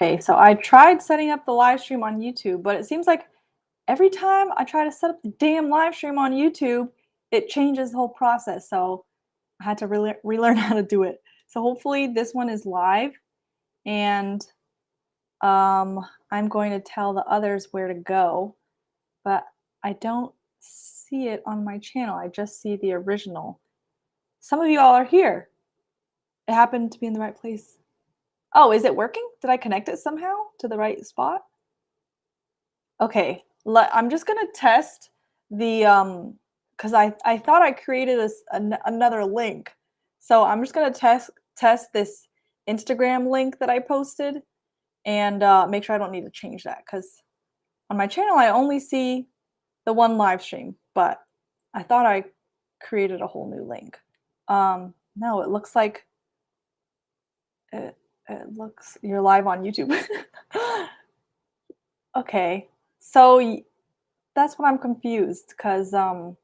Okay, so I tried setting up the live stream on YouTube, but it seems like every time I try to set up the damn live stream on YouTube, it changes the whole process. So I had to relearn how to do it. So hopefully this one is live, and I'm going to tell the others where to go, but I don't see it on my channel. I just see the original. Some of you all are here. It happened to be in the right place. Oh, is it working? Did I connect it somehow to the right spot? Okay, I'm just gonna test the because I thought I created another link, so I'm just gonna test this Instagram link that I posted and make sure I don't need to change that because on my channel I only see the one live stream, but I thought I created a whole new link. No, it looks like it looks you're live on YouTube. Okay, so that's what I'm confused because on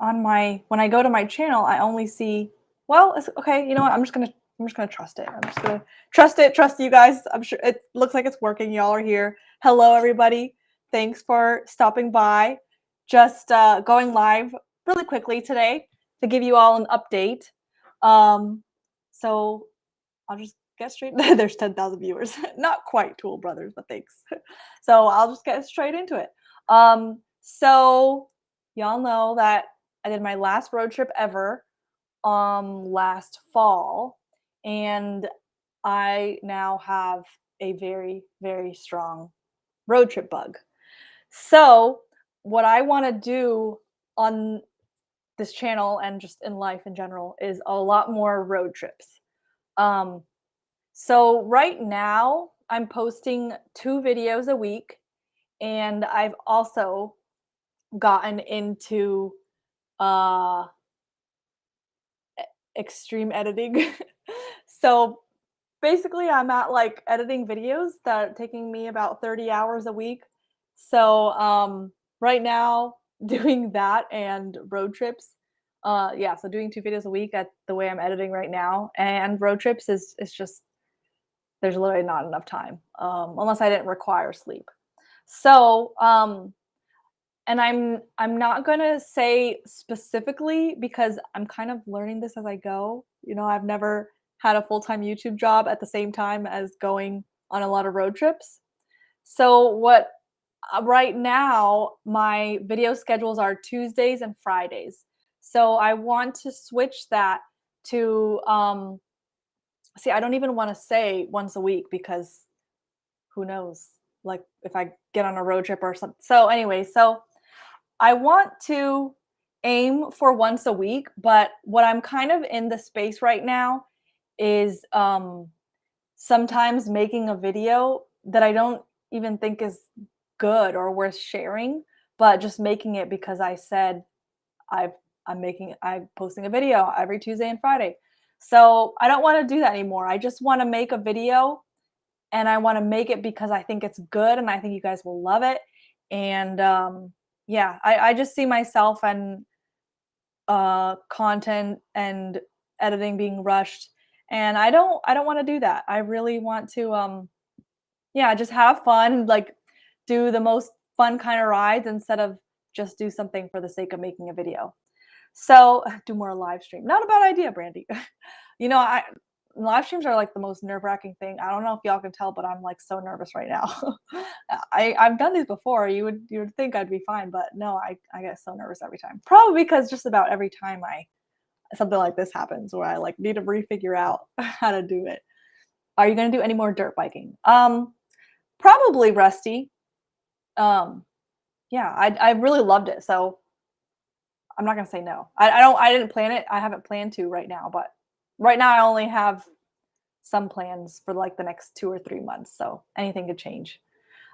my when I go to my channel, I only see. Well, it's okay. You know what? I'm just gonna trust it. I'm just gonna trust it. Trust you guys. I'm sure it looks like it's working. Y'all are here. Hello, everybody. Thanks for stopping by. Just going live really quickly today to give you all an update. Um, so I'll just get straight. There's 10,000 viewers. Not quite Tool Brothers, but thanks. So I'll just get straight into it. So y'all know that I did my last road trip ever last fall, and I now have a very, very strong road trip bug. So what I want to do on this channel and just in life in general is a lot more road trips. Um, so right now I'm posting 2 videos a week, and I've also gotten into uh extreme editing. So basically I'm at like editing videos that are taking me about 30 hours a week. So right now doing that and road trips. Yeah, so doing 2 videos a week at the way I'm editing right now and road trips is just there's literally not enough time. Unless I didn't require sleep. So and I'm not gonna say specifically because I'm kind of learning this as I go. You know, I've never had a full-time YouTube job at the same time as going on a lot of road trips. So what right now my video schedules are Tuesdays and Fridays. So I want to switch that to see, I don't even want to say once a week because who knows? Like if I get on a road trip or something. So anyway, so I want to aim for once a week, but what I'm kind of in the space right now is sometimes making a video that I don't even think is good or worth sharing, but just making it because I said I've I'm posting a video every Tuesday and Friday. So I don't want to do that anymore. I just want to make a video and I want to make it because I think it's good and I think you guys will love it. And yeah, I just see myself and content and editing being rushed, and I don't want to do that. I really want to yeah, just have fun, like do the most fun kind of rides instead of just do something for the sake of making a video. So do more live stream. Not a bad idea, Brandy. You know, I live streams are like the most nerve-wracking thing. I don't know if y'all can tell, but I'm like so nervous right now. I've done these before. You would think I'd be fine, but no, I get so nervous every time. Probably because just about every time I something like this happens where I like need to refigure out how to do it. Are you gonna do any more dirt biking? Probably Rusty. Um, yeah, I really loved it. So I'm not gonna say no. I didn't plan it. I haven't planned to right now, but right now I only have some plans for like the next 2 or 3 months. So anything could change.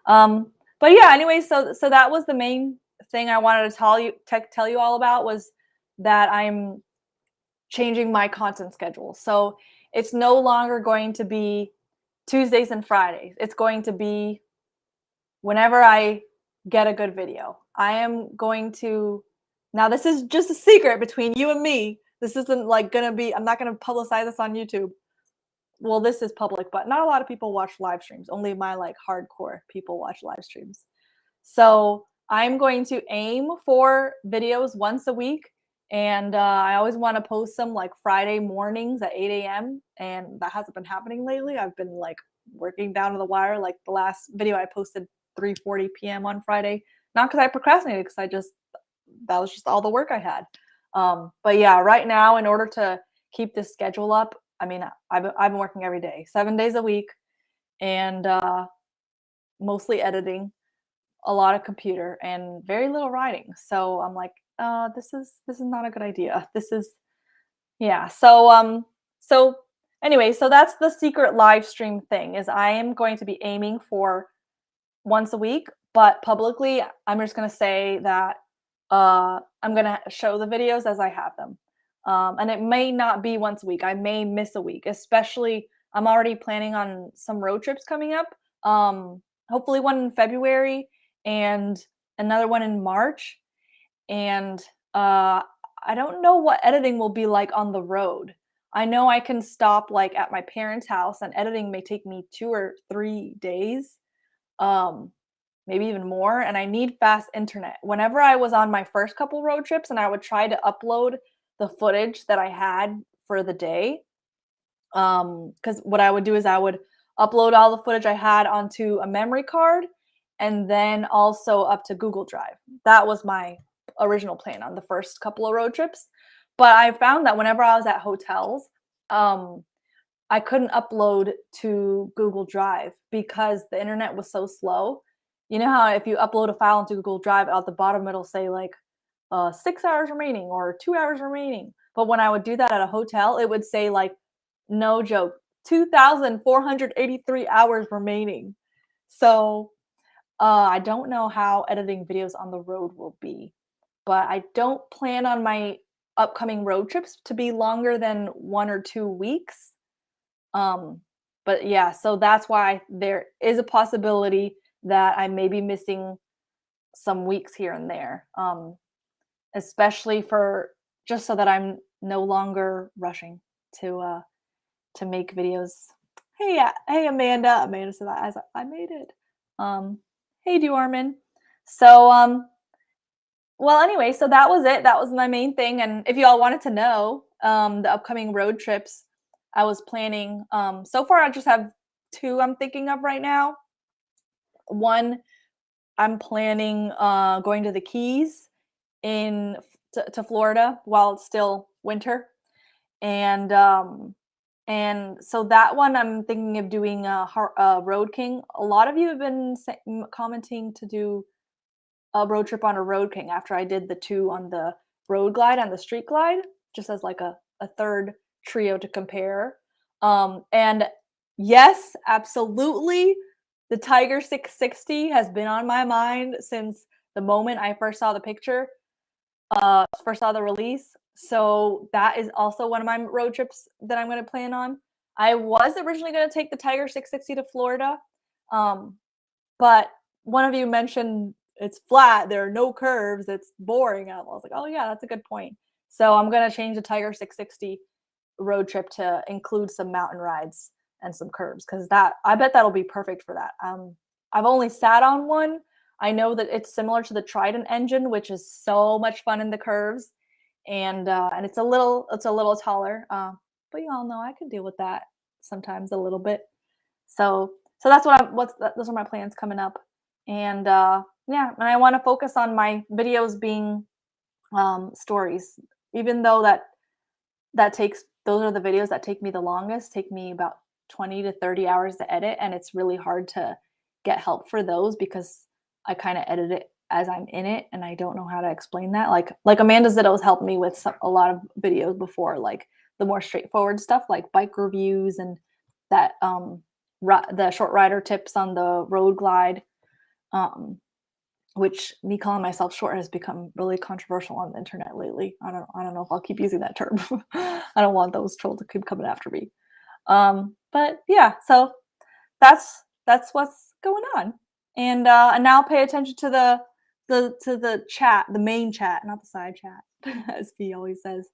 But yeah, anyway, so that was the main thing I wanted to tell you all about was that I'm changing my content schedule. So it's no longer going to be Tuesdays and Fridays. It's going to be whenever I get a good video. I am going to now this is just a secret between you and me. This isn't like gonna be I'm not gonna publicize this on YouTube. well, this is public, but not a lot of people watch live streams. Only my like hardcore people watch live streams. So I'm going to aim for videos once a week. And I always want to post them like Friday mornings at 8 a.m. And that hasn't been happening lately. I've been like working down to the wire. Like the last video I posted 3:40 p.m. on Friday. Not because I procrastinated, because that was just all the work I had. But yeah, right now, in order to keep this schedule up, I mean, I've been working every day, 7 days a week, and mostly editing, a lot of computer, and very little writing. So I'm like, this is not a good idea. This is yeah. So anyway, so that's the secret live stream thing. Is I am going to be aiming for once a week, but publicly, I'm just gonna say that I'm gonna show the videos as I have them. And it may not be once a week. I may miss a week, especially I'm already planning on some road trips coming up. Hopefully one in February and another one in March. And I don't know what editing will be like on the road. I know I can stop like at my parents' house, and editing may take me 2 or 3 days, um, maybe even more. And I need fast internet. Whenever I was on my first couple road trips and I would try to upload the footage that I had for the day, because what I would do is I would upload all the footage I had onto a memory card and then also up to Google Drive. That was my original plan on the first couple of road trips. But I found that whenever I was at hotels, um, I couldn't upload to Google Drive because the internet was so slow. You know how if you upload a file into Google Drive, at the bottom it'll say like 6 hours remaining or 2 hours remaining. But when I would do that at a hotel, it would say like, no joke, 2,483 hours remaining. So I don't know how editing videos on the road will be, but I don't plan on my upcoming road trips to be longer than 1 or 2 weeks. Um, but yeah, so that's why there is a possibility that I may be missing some weeks here and there, especially for just so that I'm no longer rushing to make videos. Hey, hey, Amanda. Amanda said that as I made it. Hey, Duarman. So, well, anyway, so that was it. That was my main thing. And if you all wanted to know, the upcoming road trips I was planning, so far I just have two I'm thinking of right now. One, I'm planning going to the Keys to Florida while it's still winter, and so that one I'm thinking of doing a Road King. A lot of you have been commenting to do a road trip on a Road King after I did the two on the Road Glide and the Street Glide, just as like a third trio to compare. And yes, absolutely, the Tiger 660 has been on my mind since the moment I first saw the picture, first saw the release. So that is also one of my road trips that I'm going to plan on. I was originally going to take the Tiger 660 to Florida, but one of you mentioned it's flat, there are no curves, it's boring. I was like, oh yeah, that's a good point. So I'm going to change the Tiger 660 road trip to include some mountain rides and some curves, because that I bet that'll be perfect for that. I've only sat on one. I know that it's similar to the Trident engine, which is so much fun in the curves, and it's a little taller. But you all know I can deal with that sometimes a little bit. So that's those are my plans coming up, and yeah, and I want to focus on my videos being stories, even though that takes those are the videos that take me the longest, take me about 20 to 30 hours to edit, and it's really hard to get help for those because I kind of edit it as I'm in it and I don't know how to explain that. Like Amanda Zitto's helped me with a lot of videos before, like the more straightforward stuff like bike reviews and that the short rider tips on the Road Glide, which me calling myself short has become really controversial on the internet lately. I don't know if I'll keep using that term. I don't want those trolls to keep coming after me. But yeah, so that's what's going on. And now pay attention to the chat, the main chat, not the side chat, as V always says.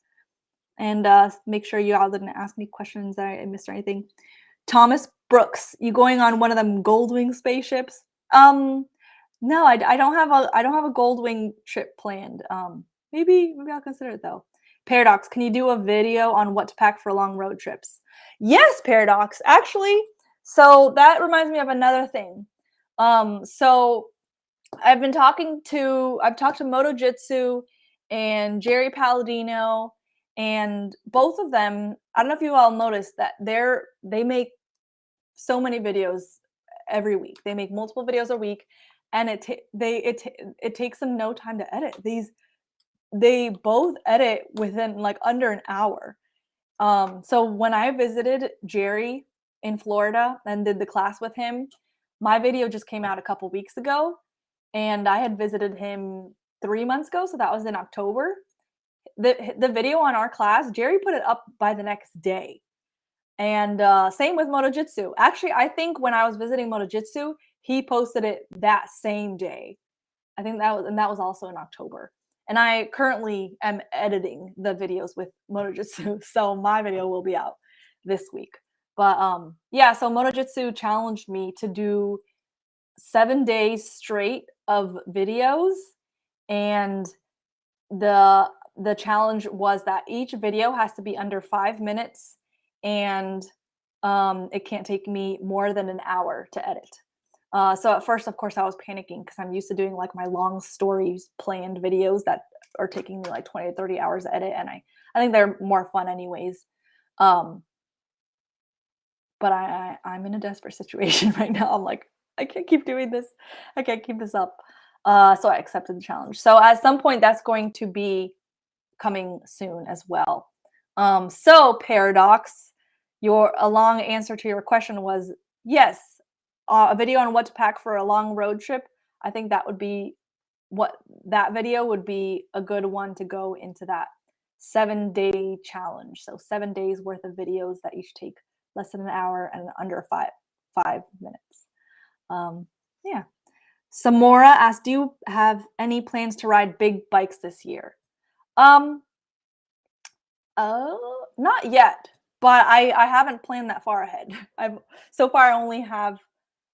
And make sure you all didn't ask any questions that I missed or anything. Thomas Brooks, you going on one of them Goldwing spaceships? No, I don't have a Goldwing trip planned. Maybe I'll consider it though. Paradox, can you do a video on what to pack for long road trips? Yes, Paradox. Actually, so that reminds me of another thing. So I've talked to MotoJitsu and Jerry Palladino, and both of them, I don't know if you all noticed that they make so many videos every week. They make multiple videos a week, and it takes them no time to edit. They both edit within like under an hour. So when I visited Jerry in Florida and did the class with him, my video just came out a couple weeks ago, and I had visited him 3 months ago, so that was in October. The video on our class, Jerry put it up by the next day. And same with MotoJitsu. Actually, I think when I was visiting MotoJitsu, he posted it that same day. I think that was also in October. And I currently am editing the videos with MotoJitsu, so my video will be out this week. But yeah, so MotoJitsu challenged me to do 7 days straight of videos, and the challenge was that each video has to be under 5 minutes, and it can't take me more than an hour to edit. So at first, of course, I was panicking because I'm used to doing like my long stories planned videos that are taking me like 20 to 30 hours to edit, and I think they're more fun anyways. Um, but I'm in a desperate situation right now. I'm like, I can't keep doing this. I can't keep this up. So I accepted the challenge. So at some point, that's going to be coming soon as well. So Paradox, a long answer to your question was yes. A video on what to pack for a long road trip. I think that video would be a good one to go into that 7-day challenge. So 7 days worth of videos that each take less than an hour and under 5 minutes. Yeah. Samora asked, "Do you have any plans to ride big bikes this year?" Um, Not yet, but I haven't planned that far ahead. I've so far I only have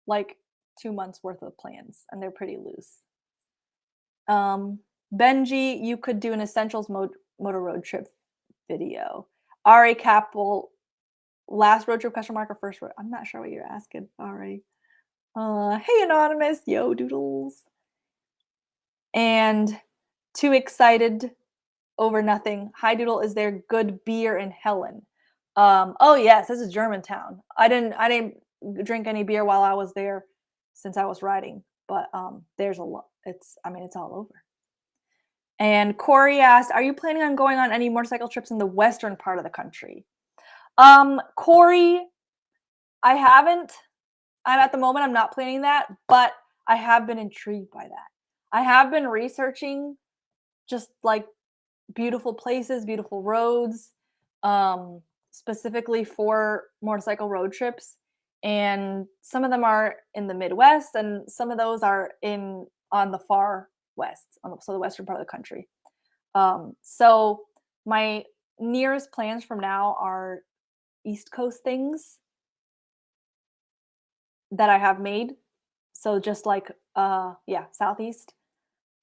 like 2 months worth of plans, and they're pretty loose. Um, Benji, you could do an essentials motor road trip video. Ari Capel, last road trip question mark or first road? I'm not sure what you're asking, Ari. Hey anonymous, yo doodles. And too excited over nothing. Hi Doodle, is there good beer in Helen? Oh yes, this is Germantown. I didn't drink any beer while I was there since I was riding, but there's a lot. It's all over. And Corey asked, "Are you planning on going on any motorcycle trips in the western part of the country?" Corey, I haven't. At the moment, I'm not planning that, but I have been intrigued by that. I have been researching just like beautiful places, beautiful roads, specifically for motorcycle road trips. And some of them are in the Midwest, and some of those are on the far west, so the western part of the country. So my nearest plans from now are East Coast things that I have made. So just like yeah, Southeast,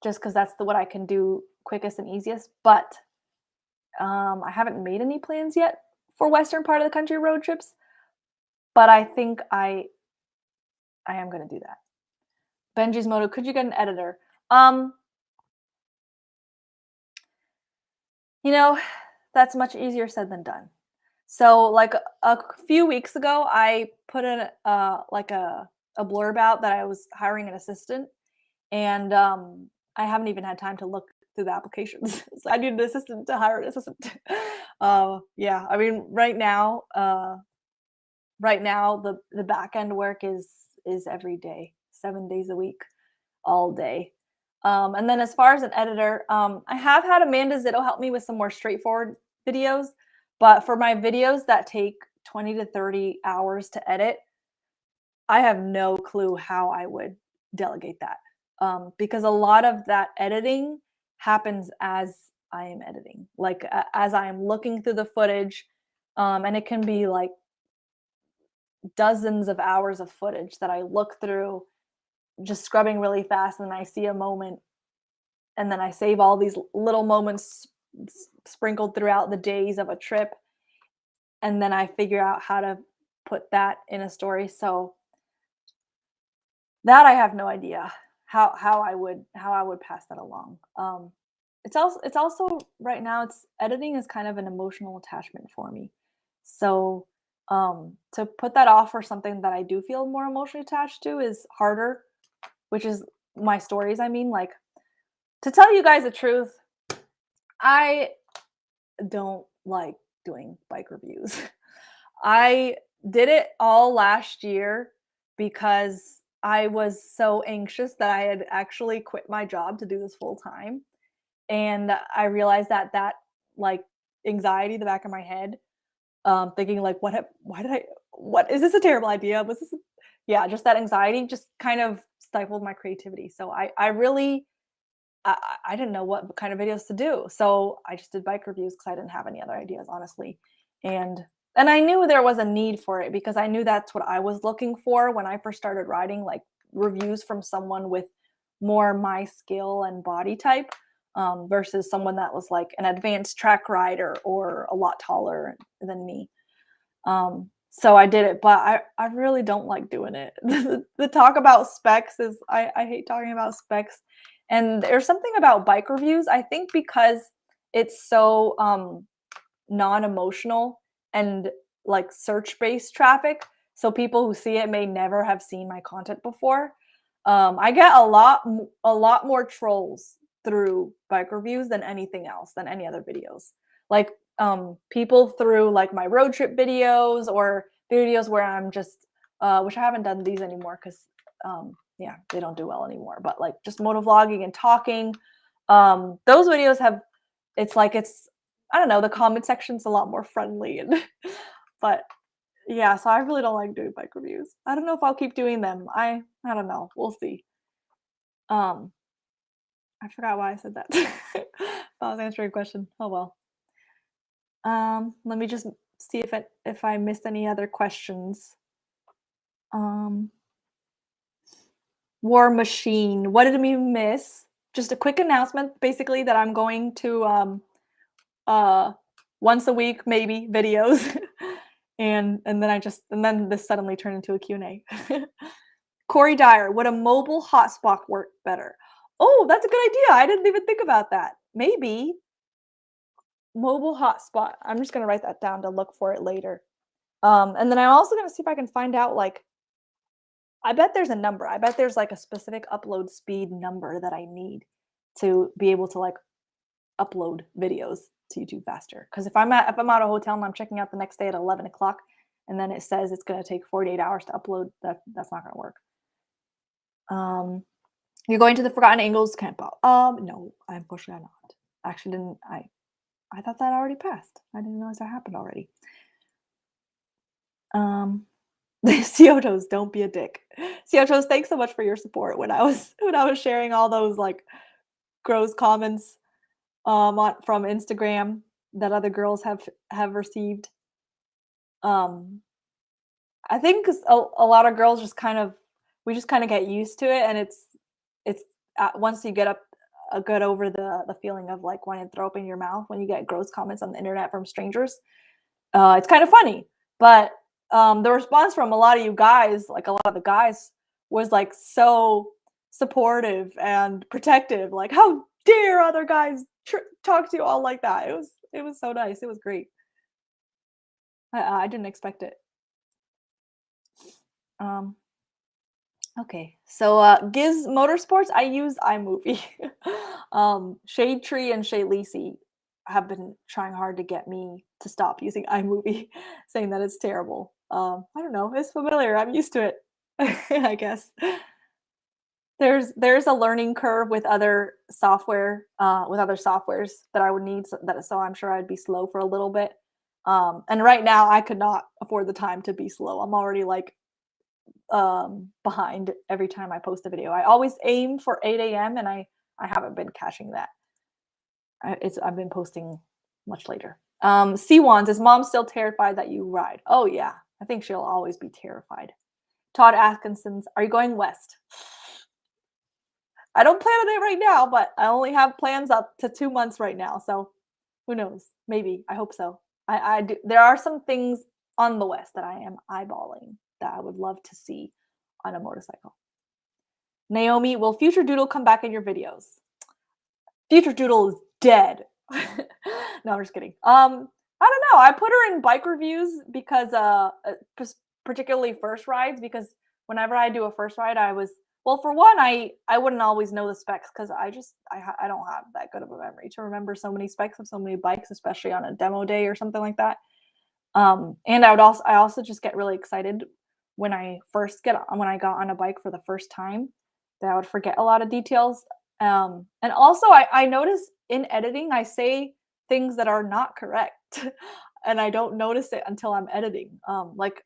just because that's what I can do quickest and easiest. But I haven't made any plans yet for western part of the country road trips, but I think I am going to do that. Benji's Moto, could you get an editor? You know, that's much easier said than done. So like a few weeks ago, I put in like a blurb out that I was hiring an assistant, and I haven't even had time to look through the applications. So I need an assistant to hire an assistant. Yeah, I mean, right now the back end work is every day, 7 days a week, all day. And then as far as an editor, I have had Amanda Zitto help me with some more straightforward videos, but for my videos that take 20 to 30 hours to edit, I have no clue how I would delegate that. Because a lot of that editing happens as I am editing. Like as I am looking through the footage, and it can be like dozens of hours of footage that I look through, just scrubbing really fast, and then I see a moment, and then I save all these little moments sprinkled throughout the days of a trip, and then I figure out how to put that in a story. So that I have no idea how I would pass that along. It's also right now it's editing is kind of an emotional attachment for me. So to put that off for something that I do feel more emotionally attached to is harder, which is my stories. I mean, like, to tell you guys the truth, I don't like doing bike reviews. I did it all last year because I was so anxious that I had actually quit my job to do this full time. And I realized that like anxiety in the back of my head, thinking like, why did I, what is this a terrible idea? Was this, yeah, just that anxiety just kind of stifled my creativity. So I really, I didn't know what kind of videos to do. So I just did bike reviews because I didn't have any other ideas, honestly. And and I knew there was a need for it because I knew that's what I was looking for when I first started riding, like reviews from someone with more my skill and body type, versus someone that was like an advanced track rider or a lot taller than me. So I did it, but I really don't like doing it. The talk about specs is I hate talking about specs. And there's something about bike reviews, I think because it's so non-emotional and like search-based traffic. So people who see it may never have seen my content before. I get a lot more trolls through bike reviews than anything else, than any other videos. Like people through like my road trip videos or videos where I'm just which I haven't done these anymore because yeah, they don't do well anymore. But like just motovlogging and talking, those videos have, it's like it's, I don't know, the comment section's a lot more friendly and but yeah, so I really don't like doing bike reviews. I don't know if I'll keep doing them. I don't know. We'll see. Um, I forgot why I said that. I was answering a question. Oh well. Let me just see if I missed any other questions. Um, War Machine. What did we miss? Just a quick announcement, basically, that I'm going to uh once a week maybe videos. And then and then this suddenly turned into a Q&A. Corey Dyer, would a mobile hotspot work better? Oh, that's a good idea. I didn't even think about that. Maybe mobile hotspot. I'm just gonna write that down to look for it later. And then I'm also gonna see if I can find out, like, I bet there's a number. I bet there's like a specific upload speed number that I need to be able to like upload videos to YouTube faster. Because if I'm at a hotel and I'm checking out the next day at 11 o'clock, and then it says it's going to take 48 hours to upload, that's not going to work. You're going to the Forgotten Angles camp out? No, unfortunately I'm not. Actually, didn't I thought that already passed. I didn't realize that happened already. The Ciotos, don't be a dick. Ciotos, thanks so much for your support when I was sharing all those like gross comments from Instagram that other girls have received. Um, I think 'cause a lot of girls just kind of, we just kind of get used to it, and it's once you get up good over the feeling of like wanting to throw up in your mouth when you get gross comments on the internet from strangers. It's kind of funny, but the response from a lot of you guys, like a lot of the guys, was like so supportive and protective. Like, how dare other guys talk to you all like that? It was so nice. It was great. I didn't expect it. Um, okay, so Giz Motorsports, I use iMovie. Shade Tree and Shay Lisi have been trying hard to get me to stop using iMovie, saying that it's terrible. I don't know, it's familiar. I'm used to it, I guess. There's a learning curve with other softwares that I would need, so I'm sure I'd be slow for a little bit. And right now I could not afford the time to be slow. I'm already like behind every time I post a video. I always aim for 8 a.m. and I haven't been catching that. I've been posting much later. C1 is mom still terrified that you ride? Oh yeah, I think she'll always be terrified. Todd Atkinson's, are you going west? I don't plan on it right now, but I only have plans up to 2 months right now, so who knows? Maybe. I hope so. I do there are some things on the west that I am eyeballing that I would love to see on a motorcycle. Naomi, will Future Doodle come back in your videos? Future Doodle is dead. No, I'm just kidding. I don't know. I put her in bike reviews because, particularly first rides, because whenever I do a first ride, well, for one, I wouldn't always know the specs because I don't have that good of a memory to remember so many specs of so many bikes, especially on a demo day or something like that. And I also just get really excited when when I got on a bike for the first time that I would forget a lot of details. And also I notice in editing I say things that are not correct and I don't notice it until I'm editing. Like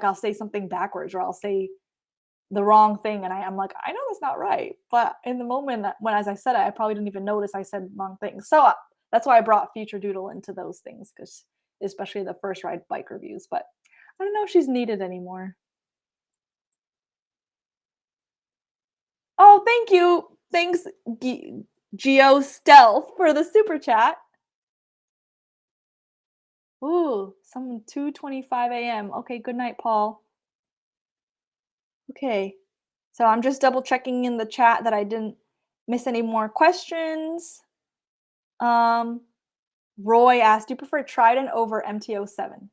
I'll say something backwards or I'll say the wrong thing and I'm like, I know that's not right. But in the moment when as I said it, I probably didn't even notice I said wrong things. So that's why I brought Future Doodle into those things because especially the first ride bike reviews. But I don't know if she's needed anymore. Oh, thank you. Thanks, Geo Stealth, for the super chat. Ooh, some 2:25 a.m. Okay, good night, Paul. Okay. So I'm just double checking in the chat that I didn't miss any more questions. Um, Roy asked, "Do you prefer Trident over MT-07?"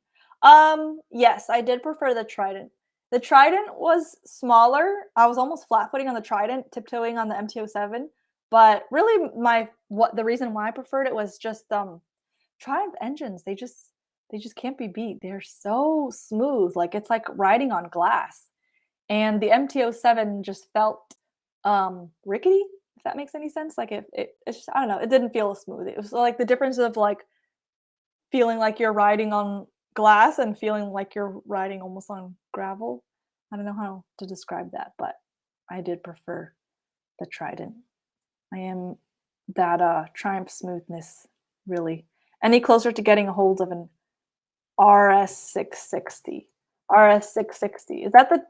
Yes, I did prefer the Trident. The Trident was smaller. I was almost flat-footing on the Trident, tiptoeing on the MT-07, but really the reason why I preferred it was just Triumph engines. They just can't be beat. They're so smooth. Like it's like riding on glass. And the MT-07 just felt rickety, if that makes any sense. Like it's just, I don't know, it didn't feel as smooth. It was like the difference of like feeling like you're riding on glass and feeling like you're riding almost on gravel. I don't know how to describe that, but I did prefer the Trident. I am that Triumph smoothness really. Any closer to getting a hold of an RS660? RS660. Is that the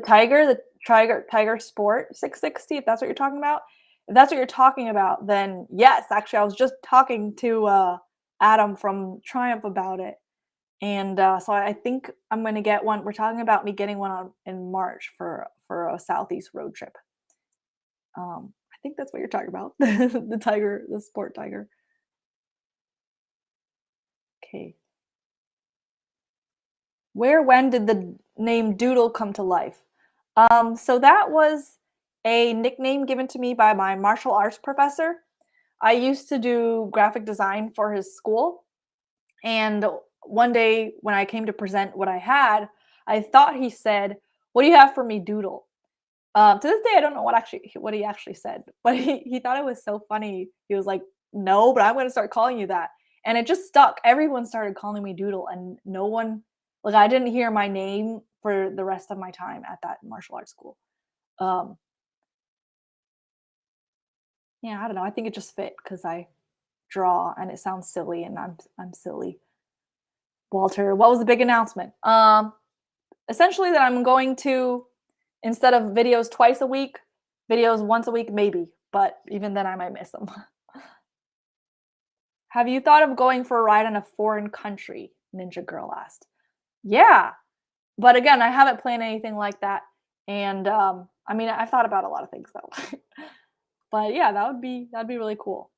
Tiger Sport 660, if that's what you're talking about? If that's what you're talking about, then yes, actually I was just talking to Adam from Triumph about it. And so I think I'm gonna get one. We're talking about me getting one in March for a southeast road trip. I think that's what you're talking about. The Sport Tiger. Okay. When did the name Doodle come to life? So that was a nickname given to me by my martial arts professor. I used to do graphic design for his school, and one day when I came to present what I had, I thought he said, "What do you have for me, Doodle?" To this day, I don't know what he actually said, but he thought it was so funny. He was like, "No, but I'm gonna start calling you that," and it just stuck. Everyone started calling me Doodle, and no one, like, I didn't hear my name for the rest of my time at that martial arts school. Um, yeah, I don't know. I think it just fit because I draw and it sounds silly, and I'm silly. Walter, what was the big announcement? Essentially that I'm going to, instead of videos twice a week, videos once a week maybe, but even then I might miss them. Have you thought of going for a ride in a foreign country? Ninja Girl asked. Yeah, but again, I haven't planned anything like that, and I mean, I've thought about a lot of things though. But yeah, that'd be really cool.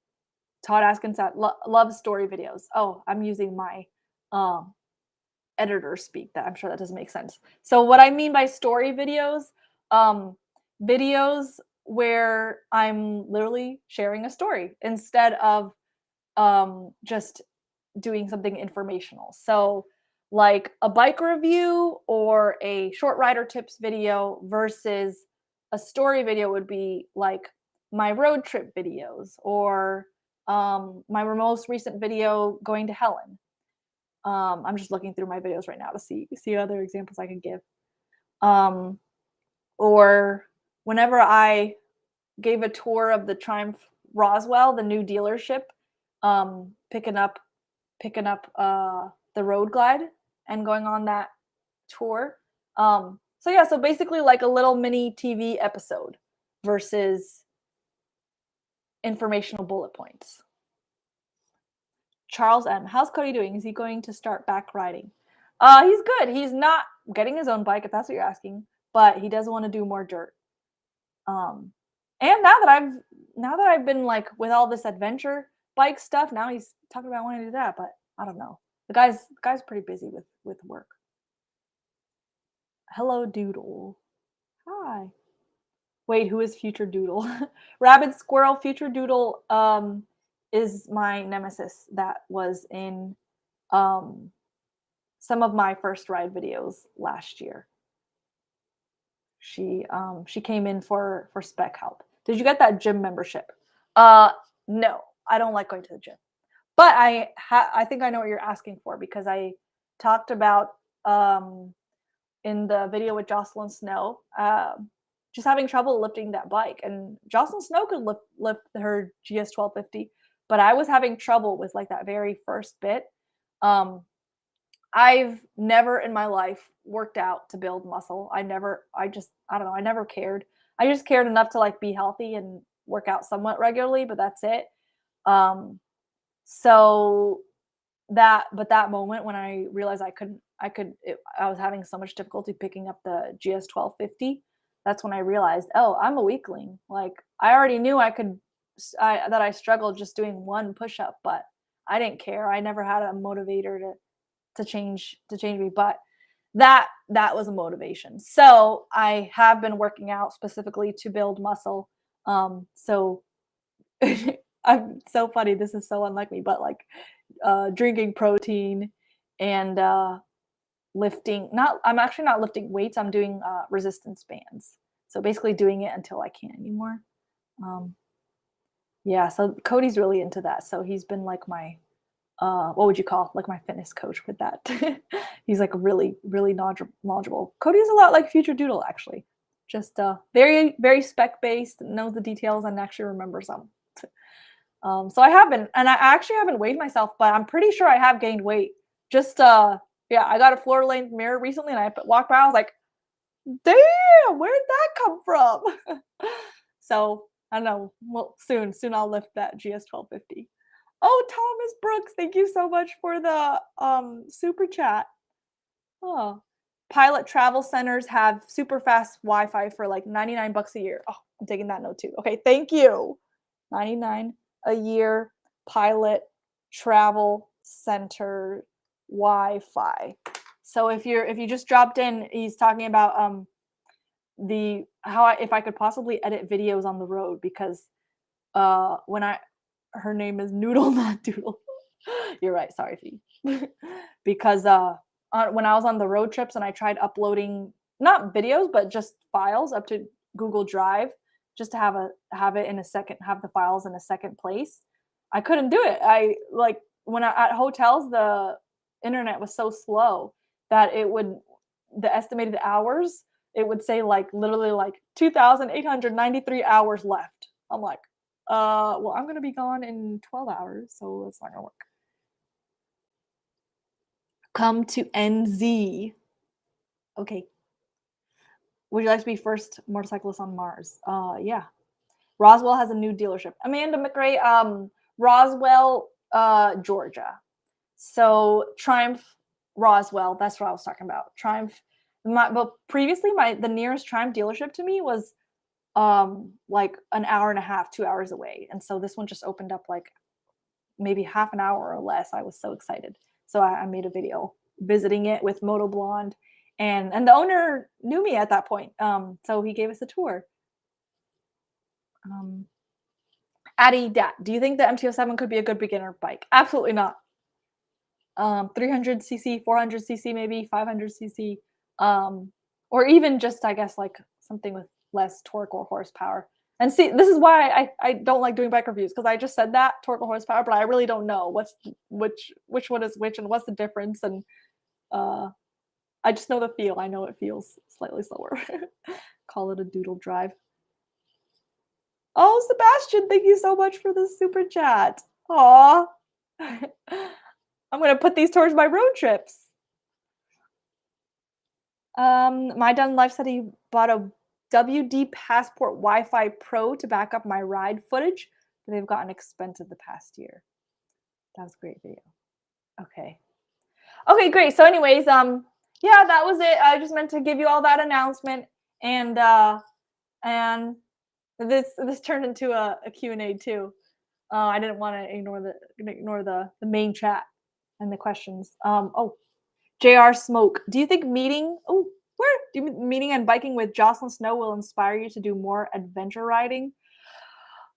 Todd Askins said, "Love story videos." Oh, I'm using my um, editor speak. That I'm sure that doesn't make sense. So what I mean by story videos, um, videos where I'm literally sharing a story instead of just doing something informational. So, like a bike review or a short rider tips video versus a story video would be like my road trip videos or my most recent video going to Helen. I'm just looking through my videos right now to see other examples I could give. Or whenever I gave a tour of the Triumph Roswell, the new dealership, picking up the Road Glide and going on that tour. So yeah, so basically like a little mini TV episode versus informational bullet points. Charles M. How's Cody doing? Is he going to start back riding? He's good. He's not getting his own bike, if that's what you're asking, but he does want to do more dirt. And now that I've been like with all this adventure bike stuff, now he's talking about wanting to do that, but I don't know. The guy's pretty busy with work. Hello, Doodle. Hi. Wait, who is Future Doodle? Rabbit Squirrel Future Doodle is my nemesis that was in some of my first ride videos last year. She came in for spec help. Did you get that gym membership? No, I don't like going to the gym. But I think I know what you're asking for, because I talked about in the video with Jocelyn Snow, just having trouble lifting that bike. And Jocelyn Snow could lift her GS 1250, but I was having trouble with like that very first bit. I've never in my life worked out to build muscle. I don't know, I never cared. I just cared enough to like be healthy and work out somewhat regularly, but that's it. So that moment when I realized I was having so much difficulty picking up the GS 1250, that's when I realized, oh, I'm a weakling. Like I already knew that I struggled just doing one push-up, but I didn't care. I never had a motivator to change me, but that was a motivation. So I have been working out specifically to build muscle. So I'm so funny. This is so unlike me, but like drinking protein and lifting. I'm actually not lifting weights. I'm doing resistance bands. So basically doing it until I can't anymore. Yeah. So Cody's really into that. So he's been like my what would you call like my fitness coach with that. He's like really knowledgeable. Cody's a lot like Future Doodle, actually. Just very spec based, knows the details, and actually remembers them. So I haven't, and I actually haven't weighed myself, but I'm pretty sure I have gained weight. Just yeah, I got a floor length mirror recently, and I walked by. I was like, damn, where did that come from? So I don't know. Well, soon I'll lift that GS 1250. Oh, Thomas Brooks, thank you so much for the super chat. Oh, Pilot Travel Centers have super fast Wi-Fi for like $99 a year. Oh, I'm taking that note too. Okay, thank you. 99 a year, Pilot Travel Center Wi-Fi. So if you just dropped in, he's talking about if I could possibly edit videos on the road, because her name is Noodle, not Doodle. You're right. Sorry, Fee. Because when I was on the road trips and I tried uploading not videos but just files up to Google Drive, just to have the files in a second place, I couldn't do it. I like when at hotels, the internet was so slow that the estimated hours, it would say like literally like 2,893 hours left. I'm like, well, I'm gonna be gone in 12 hours, so it's not gonna work. Come to NZ. Okay. Would you like to be first motorcyclist on Mars? Yeah. Roswell has a new dealership. Amanda McRae, Roswell, Georgia. So Triumph, Roswell, that's what I was talking about. Triumph. But previously, the nearest Triumph dealership to me was like an hour and a half, 2 hours away. And so this one just opened up like maybe half an hour or less. I was so excited. So I made a video visiting it with Moto Blonde, and the owner knew me at that point. So he gave us a tour. Addie Dat, do you think the MT-07 could be a good beginner bike? Absolutely not. 300cc, 400cc, maybe 500cc, or even just, I guess, like something with less torque or horsepower. And see, this is why I don't like doing bike reviews, because I just said that, torque or horsepower, but I really don't know which one is which and what's the difference. And I just know the feel. I know it feels slightly slower. Call it a doodle drive. Oh, Sebastian, thank you so much for the super chat. Aw. I'm gonna put these towards my road trips. My dad life said he bought a WD Passport Wi-Fi Pro to back up my ride footage, but they've gotten expensive the past year. That was a great video. Okay. Okay, great. So anyways, yeah, that was it. I just meant to give you all that announcement and this turned into a Q&A too. I didn't want to ignore the main chat and the questions. Oh, JR Smoke. Do you think meeting and biking with Jocelyn Snow will inspire you to do more adventure riding?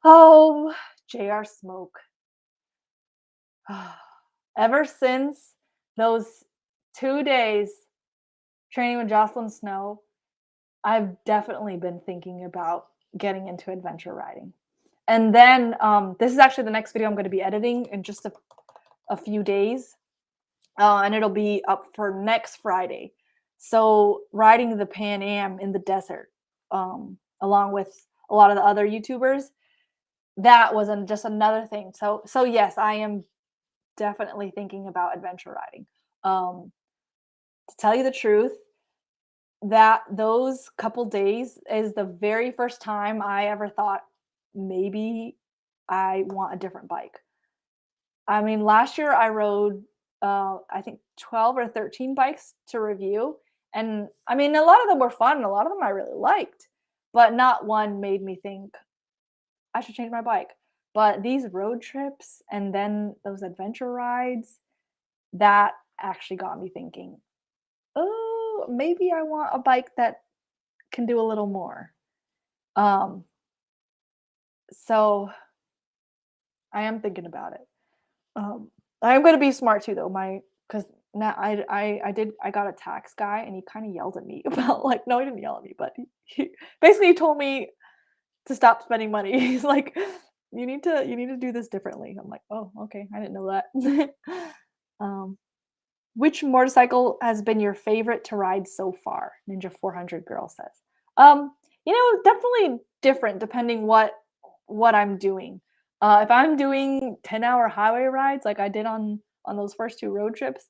Oh, JR Smoke. Ever since those 2 days training with Jocelyn Snow, I've definitely been thinking about getting into adventure riding. And then this is actually the next video I'm going to be editing in just a few days. And it'll be up for next Friday. So riding the Pan Am in the desert, along with a lot of the other YouTubers, that was just another thing. So yes, I am definitely thinking about adventure riding. To tell you the truth, that those couple days is the very first time I ever thought maybe I want a different bike. I mean, last year I rode, I think 12 or 13 bikes to review. And I mean, a lot of them were fun. A lot of them I really liked, but not one made me think I should change my bike. But these road trips and then those adventure rides, that actually got me thinking, oh, maybe I want a bike that can do a little more. Um, so I am thinking about it. I'm gonna be smart too though, because now I got a tax guy and he kind of yelled at me about like no, he didn't yell at me, but he basically told me to stop spending money. He's like, you need to do this differently. I'm like, oh, okay, I didn't know that. um, which motorcycle has been your favorite to ride so far? Ninja 400 girl says. Um, definitely different depending what I'm doing. If I'm doing 10-hour highway rides like I did on those first two road trips,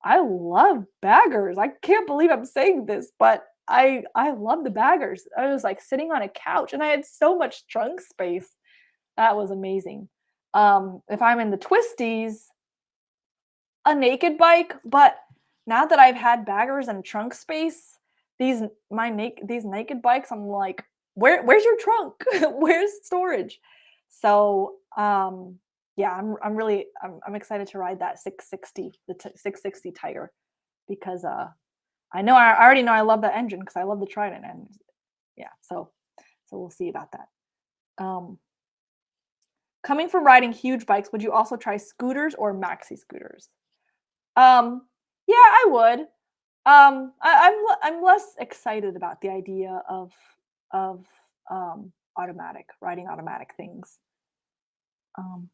I love baggers. I can't believe I'm saying this, but I love the baggers. I was like sitting on a couch and I had so much trunk space. That was amazing. If I'm in the twisties, a naked bike, but now that I've had baggers and trunk space, these naked bikes, I'm like, where's your trunk? Where's storage? So yeah, I'm excited to ride that 660, 660 Tiger because I already know I love that engine because I love the Trident and yeah, so we'll see about that. Um, coming from riding huge bikes, would you also try scooters or maxi scooters? Yeah, I would. I'm less excited about the idea of riding automatic things. Um,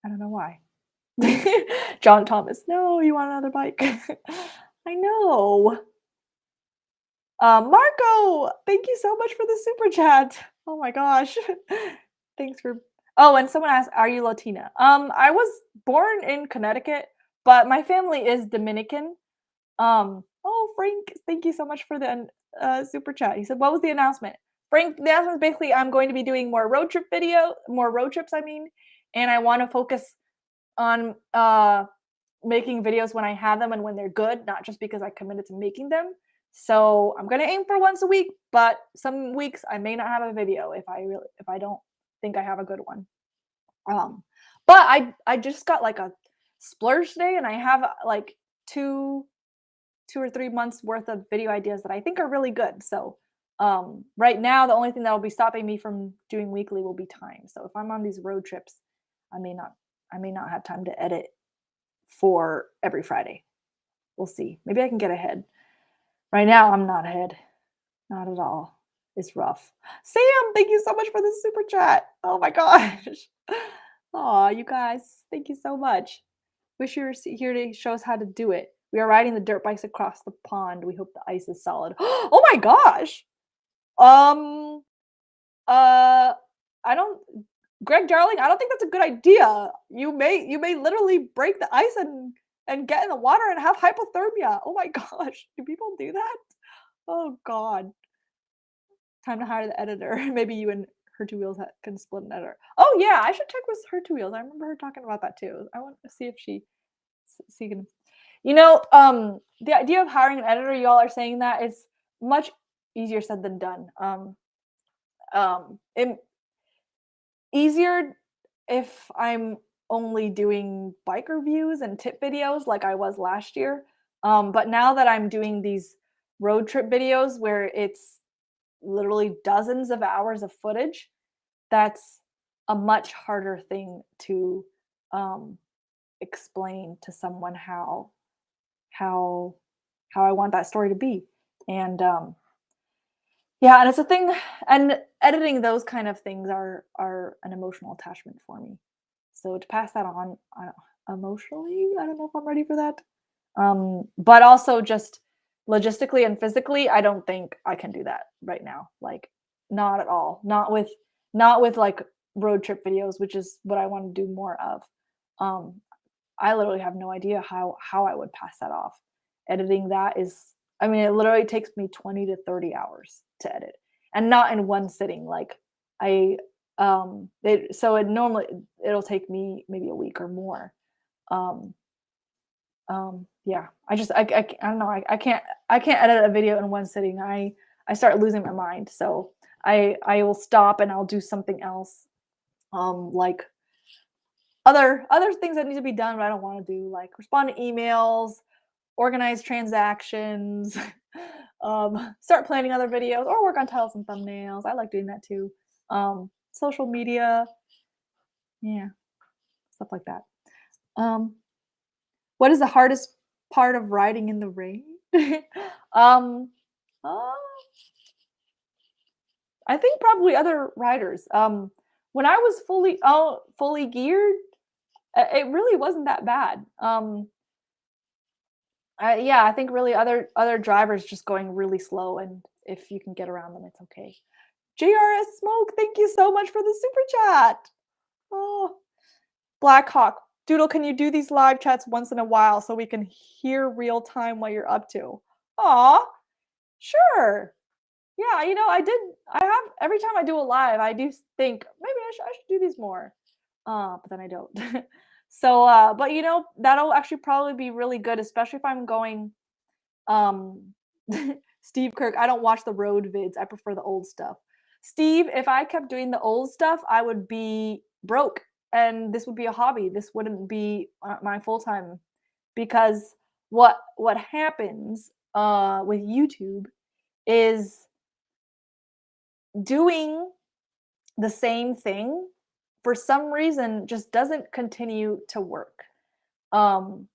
I don't know why. John Thomas, no, you want another bike? I know. Marco, thank you so much for the super chat. Oh my gosh. Thanks for Oh, and someone asked, "Are you Latina?" I was born in Connecticut, but my family is Dominican. Oh, Frank, thank you so much for the super chat. He said, "What was the announcement?" Frank, the announcement is basically I'm going to be doing more road trips, I mean, and I want to focus on making videos when I have them and when they're good, not just because I committed to making them. So I'm gonna aim for once a week, but some weeks I may not have a video if I don't think I have a good one. Um, but I just got like a splurge day, and I have like two or 3 months worth of video ideas that I think are really good. So right now, the only thing that will be stopping me from doing weekly will be time. So if I'm on these road trips, I may not I may not have time to edit for every Friday. We'll see. Maybe I can get ahead. Right now, I'm not ahead. Not at all. It's rough. Sam, thank you so much for the super chat. Oh my gosh. Aw, you guys, thank you so much. Wish you were here to show us how to do it. We are riding the dirt bikes across the pond. We hope the ice is solid. Oh my gosh. Um, Uh, I don't Greg Darling, I don't think that's a good idea. You may literally break the ice and get in the water and have hypothermia. Oh my gosh, do people do that? Oh god. Time to hire the editor. Maybe you and Her Two Wheels can split an editor. Oh yeah, I should check with Her Two Wheels. I remember her talking about that too. I want to see if she can. The idea of hiring an editor, y'all are saying that is much easier said than done. It easier if I'm only doing bike reviews and tip videos like I was last year. But now that I'm doing these road trip videos where it's literally dozens of hours of footage, that's a much harder thing to um, explain to someone how how I want that story to be. And yeah, and it's a thing, and editing those kind of things are an emotional attachment for me. So to pass that on emotionally, I don't know if I'm ready for that. But also just logistically and physically, I don't think I can do that right now. Like not at all. Not with like road trip videos, which is what I want to do more of. Um, I literally have no idea how I would pass that off. Editing that is, I mean, it literally takes me 20 to 30 hours to edit, and not in one sitting. Like I it so it normally it'll take me maybe a week or more. Um yeah, I don't know. I can't edit a video in one sitting. I start losing my mind. So I will stop and I'll do something else. Like other things that need to be done, but I don't want to do, like respond to emails, organize transactions, start planning other videos, or work on titles and thumbnails. I like doing that too. Social media, yeah, stuff like that. Um, what is the hardest part of riding in the rain? um, uh, I think probably other riders. When I was fully geared, it really wasn't that bad. Yeah, I think really other drivers just going really slow, and if you can get around them, it's okay. JRS Smoke, thank you so much for the super chat. Oh, Blackhawk, Doodle, can you do these live chats once in a while so we can hear real time what you're up to? Aw, sure. Yeah, I have every time I do a live, I do think maybe I should do these more. But then I don't. So, but that'll actually probably be really good, especially if I'm going um Steve Kirk, I don't watch the road vids. I prefer the old stuff. Steve, if I kept doing the old stuff, I would be broke and this would be a hobby. This wouldn't be my full-time, because what happens with YouTube is doing the same thing for some reason just doesn't continue to work. Um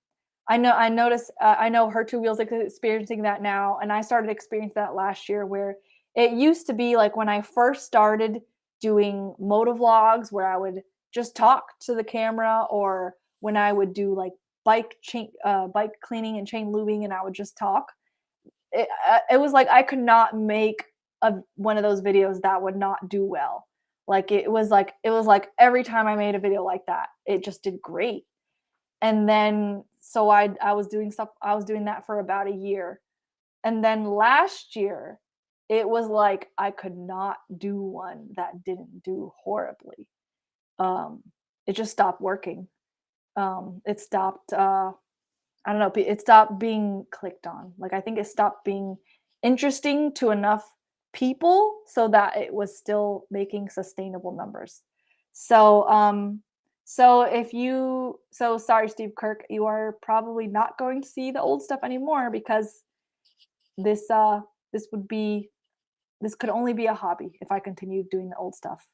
I know Her Two Wheels is experiencing that now, and I started experiencing that last year, where it used to be like when I first started doing motovlogs where I would just talk to the camera, or when I would do like bike cleaning and chain lubing and I would just talk. It was like I could not make one of those videos that would not do well. Like it was like every time I made a video like that, it just did great. And then so I was doing that for about a year. And then last year, it was like I could not do one that didn't do horribly. Um, it just stopped working. It stopped I don't know, it stopped being clicked on. Like I think it stopped being interesting to enough people so that it was still making sustainable numbers. So sorry, Steve Kirk, you are probably not going to see the old stuff anymore, because this uh this would be this could only be a hobby if I continued doing the old stuff.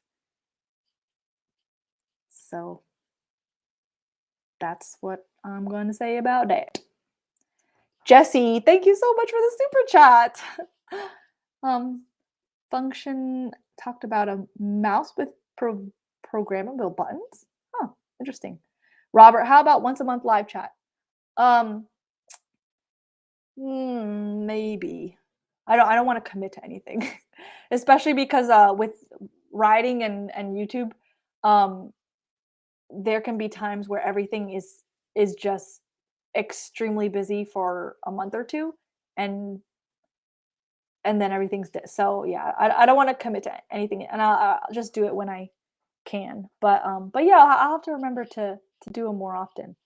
So that's what I'm going to say about that. Jesse, thank you so much for the super chat. um, Function talked about a mouse with programmable buttons. Oh, interesting. Robert, how about once a month live chat? Um, maybe. I don't want to commit to anything, especially because riding and YouTube, um, there can be times where everything is just extremely busy for a month or 2, and then everything's so yeah, I don't wanna commit to anything, and I'll just do it when I can, but yeah, I'll have to remember to do 'em more often.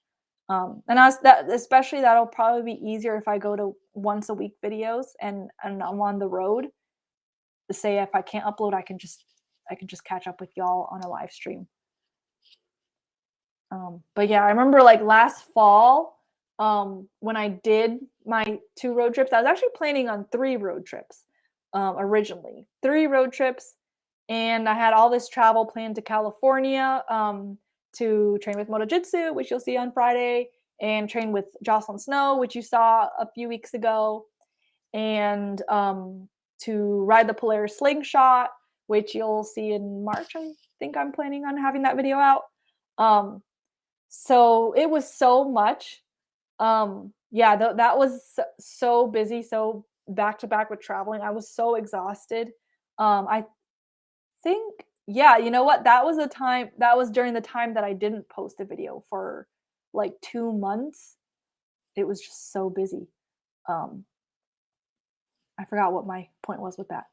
And I was that especially that'll probably be easier if I go to once a week videos and I'm on the road. To say if I can't upload, I can just catch up with y'all on a live stream. But yeah, I remember like last fall, when I did my 2 road trips, I was actually planning on 3 road trips, originally. 3 road trips, and I had all this travel planned to California, to train with Moto Jitsu, which you'll see on Friday, and train with Jocelyn Snow, which you saw a few weeks ago, and to ride the Polaris Slingshot, which you'll see in March. I think I'm planning on having that video out. Um, so it was so much. Yeah, that was so busy, so back to back with traveling. I was so exhausted. I think, yeah, you know what? That was during the time that I didn't post a video for like 2 months. It was just so busy. Um, I forgot what my point was with that.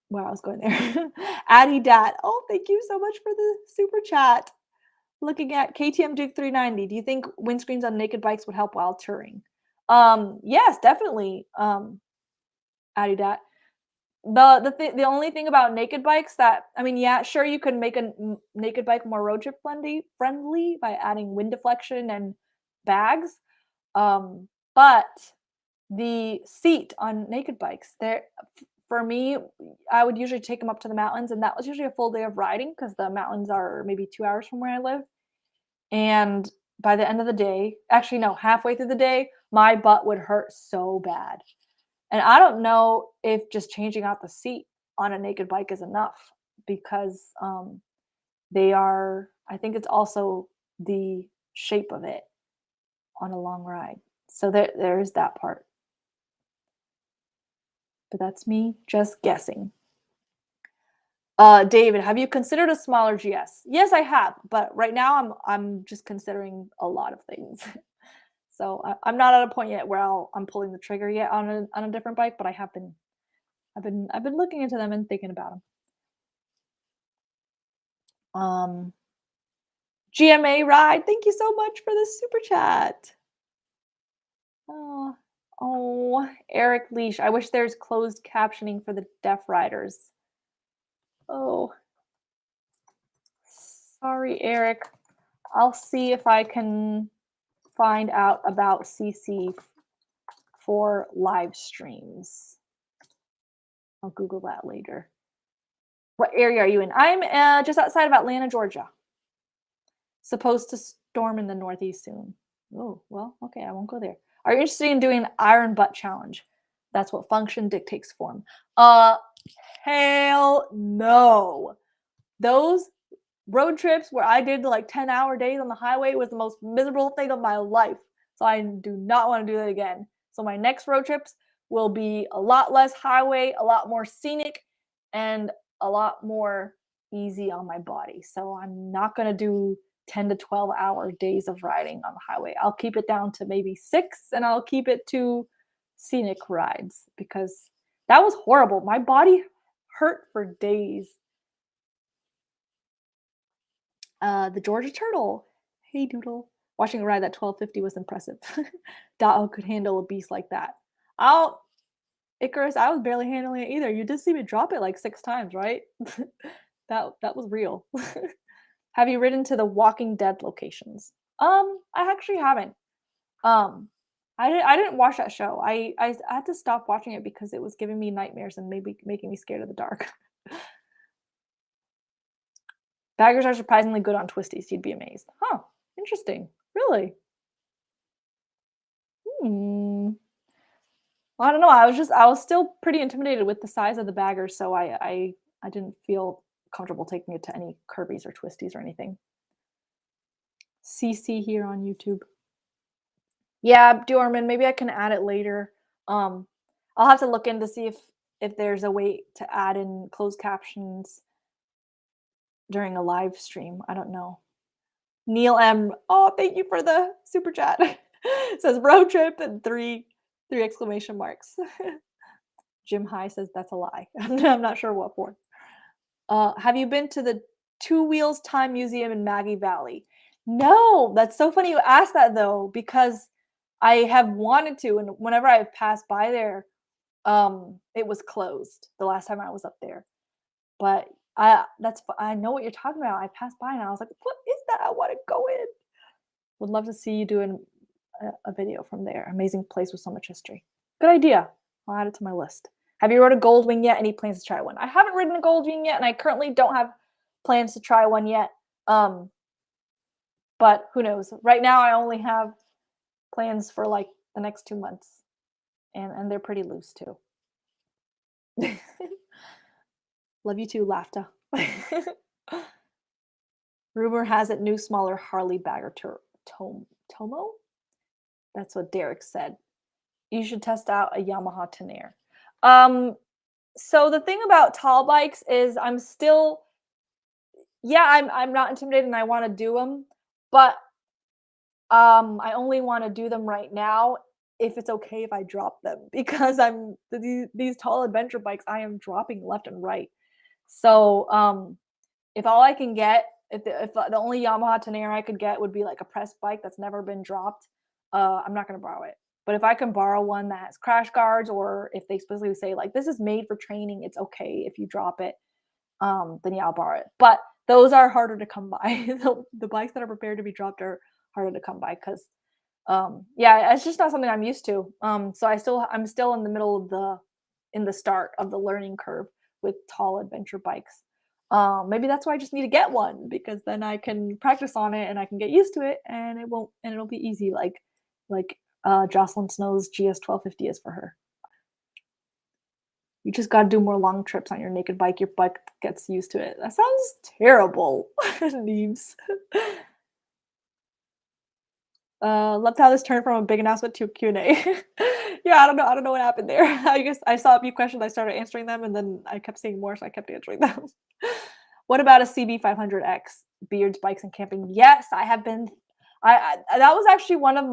Where I was going there. Addie Dat. Oh, thank you so much for the super chat. Looking at KTM Duke 390, do you think windscreens on naked bikes would help while touring? Yes, definitely. Addie Dat. The only thing about naked bikes that I mean, yeah, sure you could make a naked bike more road trip friendly by adding wind deflection and bags. But the seat on naked bikes, for me, I would usually take them up to the mountains, and that was usually a full day of riding because the mountains are maybe 2 hours from where I live. And by the end of the day, actually no, halfway through the day, my butt would hurt so bad. And I don't know if just changing out the seat on a naked bike is enough because they are, I think it's also the shape of it on a long ride. So there's that part. But that's me just guessing. David, have you considered a smaller GS? Yes, I have, but right now I'm just considering a lot of things. So I'm not at a point yet where I'm pulling the trigger yet on a different bike, but I've been looking into them and thinking about them. GMA ride, thank you so much for the super chat. Oh, oh, Eric Leash. I wish there's closed captioning for the deaf riders. Oh, sorry, Eric. I'll see if I can find out about CC for live streams. I'll Google that later. What area are you in? I'm just outside of Atlanta, Georgia. Supposed to storm in the Northeast soon. Oh, well, okay, I won't go there. Are you interested in doing Iron Butt Challenge? That's what function dictates form. Hell no. Those road trips where I did like 10-hour days on the highway was the most miserable thing of my life. So I do not want to do that again. So my next road trips will be a lot less highway, a lot more scenic, and a lot more easy on my body. So I'm not going to do 10 to 12-hour days of riding on the highway. I'll keep it down to maybe 6, and I'll keep it to scenic rides because that was horrible. My body hurt for days. The Georgia Turtle. Hey, Doodle. Watching a ride at 1250 was impressive. Dao could handle a beast like that. Icarus, I was barely handling it either. You did see me drop it like 6 times, right? That was real. Have you ridden to the Walking Dead locations? I actually haven't. Um, I didn't watch that show. I had to stop watching it because it was giving me nightmares and maybe making me scared of the dark. Baggers are surprisingly good on twisties. You'd be amazed. Huh. Interesting. Really? Hmm. Well, I don't know. I was still pretty intimidated with the size of the baggers, so I didn't feel comfortable taking it to any curvies or twisties or anything. CC here on YouTube. Yeah, Dorman, maybe I can add it later. Um, I'll have to look in to see if there's a way to add in closed captions during a live stream. I don't know. Neil M. Oh, thank you for the super chat. Says road trip and three exclamation marks. Jim High says that's a lie. I'm not sure what for. Have you been to the Two Wheels Time Museum in Maggie Valley? No, that's so funny you asked that though, because I have wanted to, and whenever I've passed by there, it was closed the last time I was up there. But I know what you're talking about. I passed by and I was like, "What is that? I want to go in." Would love to see you doing a video from there. Amazing place with so much history. Good idea. I'll add it to my list. Have you rode a Goldwing yet? Any plans to try one? I haven't ridden a Goldwing yet, and I currently don't have plans to try one yet. But who knows? Right now, I only have plans for like the next 2 months, and they're pretty loose too. Love you too, Lafta. Rumor has it new smaller Harley bagger Tomo? That's what Derek said. You should test out a Yamaha Tenere. So the thing about tall bikes is I'm not intimidated and I want to do them, but I only want to do them right now if it's okay if I drop them because these tall adventure bikes I am dropping left and right. So if all I can get, if the only Yamaha Tenere I could get would be like a press bike that's never been dropped, I'm not gonna borrow it. But if I can borrow one that has crash guards, or if they specifically say like this is made for training, it's okay if you drop it, then yeah, I'll borrow it. But those are harder to come by. The bikes that are prepared to be dropped are harder to come by because yeah, it's just not something I'm used to. So I'm still in the middle of the start of the learning curve with tall adventure bikes. Maybe that's why I just need to get one because then I can practice on it and I can get used to it and it'll be easy like Jocelyn Snow's GS 1250 is for her. You just gotta do more long trips on your naked bike. Your bike gets used to it. That sounds terrible. Neves. Loved how this turned from a big announcement to a Q&A. Yeah, I don't know. I don't know what happened there. I guess I saw a few questions. I started answering them, and then I kept seeing more, so I kept answering them. What about a CB500X? Beards, bikes, and camping. Yes, I have been. That was actually one of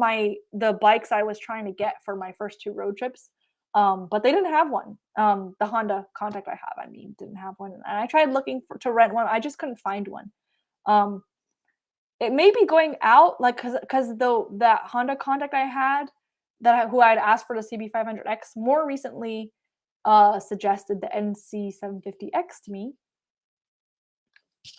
the bikes I was trying to get for my first 2 road trips. But they didn't have one. The Honda Contact I have, didn't have one. And I tried looking to rent one. I just couldn't find one. It may be going out, like, cause that Honda Contact I had, who I'd asked for the CB500X, more recently, suggested the NC750X to me.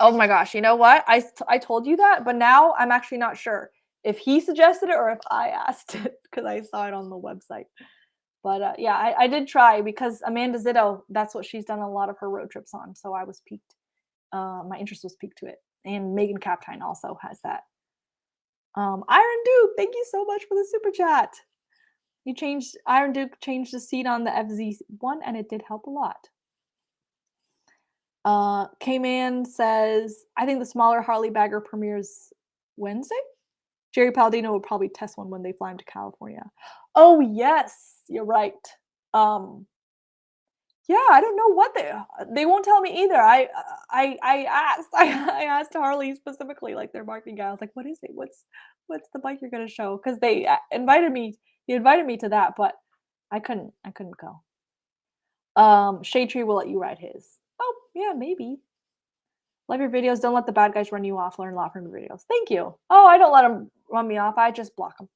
Oh my gosh, you know what? I told you that, but now I'm actually not sure if he suggested it or if I asked it because I saw it on the website. But yeah, I did try because Amanda Zitto, that's what she's done a lot of her road trips on. So I was piqued. My interest was piqued to it. And Megan Kaptine also has that. Iron Duke, thank you so much for the super chat. Iron Duke changed the seat on the FZ1 and it did help a lot. K-Man says, I think the smaller Harley bagger premieres Wednesday. Jerry Palladino will probably test one when they fly into California. Oh yes, you're right. Yeah, I don't know what they won't tell me either. I asked I asked Harley specifically, like their marketing guy. I was like, "What is it? What's the bike you're gonna show?" Because they invited me. He invited me to that, but I couldn't go. Shade Tree will let you ride his. Oh yeah, maybe. Love your videos. Don't let the bad guys run you off. Learn a lot from your videos. Thank you. Oh, I don't let them run me off. I just block them.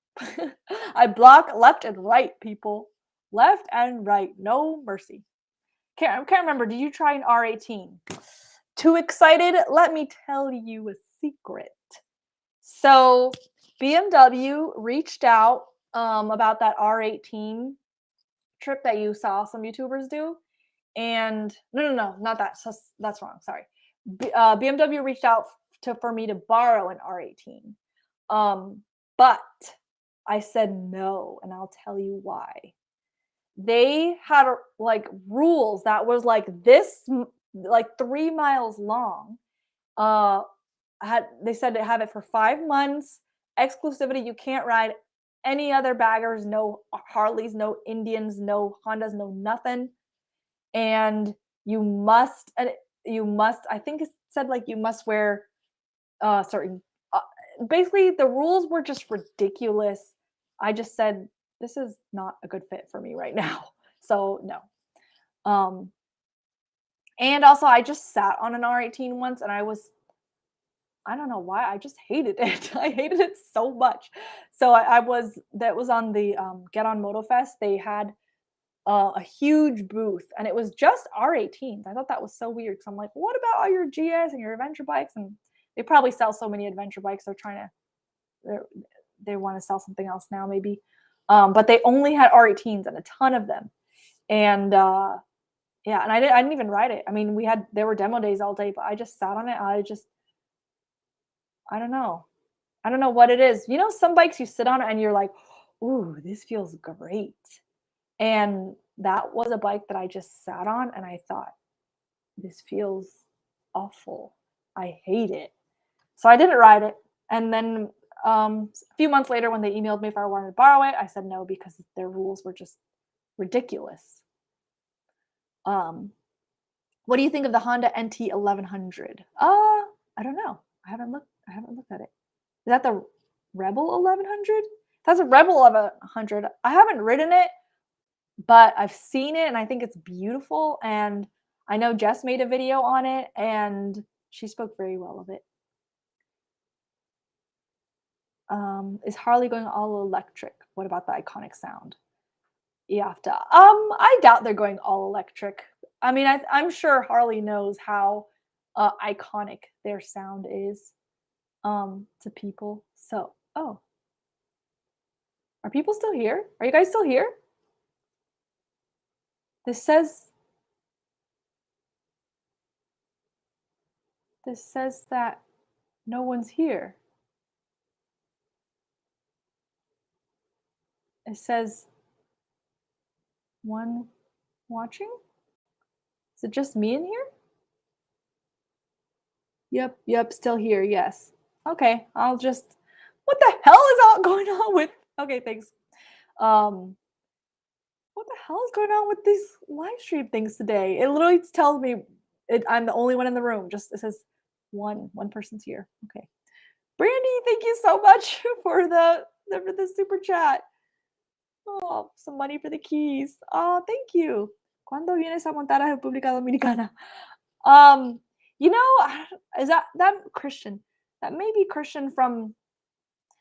I block left and right, people. Left and right. No mercy. Can't remember. Did you try an R18? Too excited? Let me tell you a secret. So BMW reached out about that R18 trip that you saw some YouTubers do. And no, not that. So that's wrong. Sorry. BMW reached out for me to borrow an R18. But I said no, and I'll tell you why. They had like rules that was like this, like 3 miles long. They said to have it for 5 months, exclusivity. You can't ride any other baggers, no Harleys, no Indians, no Hondas, no nothing. And you must, and you must, I think it said like you must wear certain uh, basically the rules were just ridiculous. I just said this is not a good fit for me right now. So no. Um and also I just sat on an R18 once and I don't know why, I just hated it. I hated it so much. So I was that was on the Get On Moto Fest. They had a huge booth and it was just R18s. I thought that was so weird because I'm like, what about all your GS and your adventure bikes? And they probably sell so many adventure bikes. They're trying to they're, they want to sell something else now, maybe. But they only had R18s and a ton of them. And yeah, and I didn't even ride it. I mean, there were demo days all day, but I just sat on it. I don't know. I don't know what it is. You know, some bikes you sit on it and you're like, ooh, this feels great. And that was a bike that I just sat on and I thought, this feels awful. I hate it. So I didn't ride it. And then a few months later, when they emailed me if I wanted to borrow it, I said no because their rules were just ridiculous. What do you think of the Honda NT 1100? I don't know. I haven't looked at it. Is that the Rebel 1100? That's a Rebel 1100. I haven't ridden it, but I've seen it and I think it's beautiful. And I know Jess made a video on it and she spoke very well of it. Is Harley going all electric? What about the iconic sound? Yafta. I doubt they're going all electric. I mean, I'm sure Harley knows how iconic their sound is to people. So, oh, are people still here? Are you guys still here? This says that no one's here. It says one watching. Is it just me in here? Yep, still here. Yes. Okay, I'll just. What the hell is all going on with? Okay, thanks. What the hell is going on with these live stream things today? It literally tells me I'm the only one in the room. Just it says one person's here. Okay, Brandy, thank you so much for the super chat. Oh, some money for the keys. Oh, thank you. ¿Cuándo vienes a montar a República Dominicana? You know, is that Christian? That may be Christian from.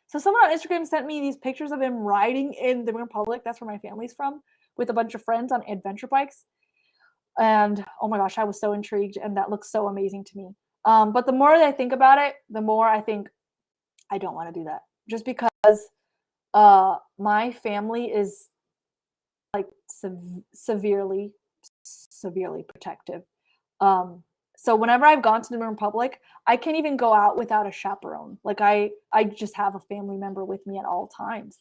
So someone on Instagram sent me these pictures of him riding in the Republic. That's where my family's from, with a bunch of friends on adventure bikes. And oh my gosh, I was so intrigued, and that looks so amazing to me. But the more that I think about it, the more I think I don't want to do that. Just because my family is like severely protective. So whenever I've gone to the Republic, I can't even go out without a chaperone. Like I just have a family member with me at all times.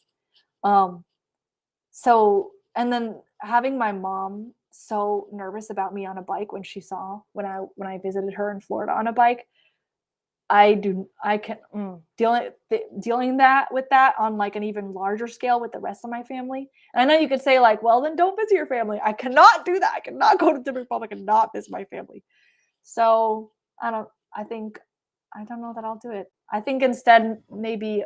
So and then having my mom so nervous about me on a bike when she saw when I visited her in Florida on a bike, dealing with that on like an even larger scale with the rest of my family. And I know you could say like, well, then don't visit your family. I cannot do that. I cannot go to the Republic and not visit my family. So I don't know that I'll do it. I think instead maybe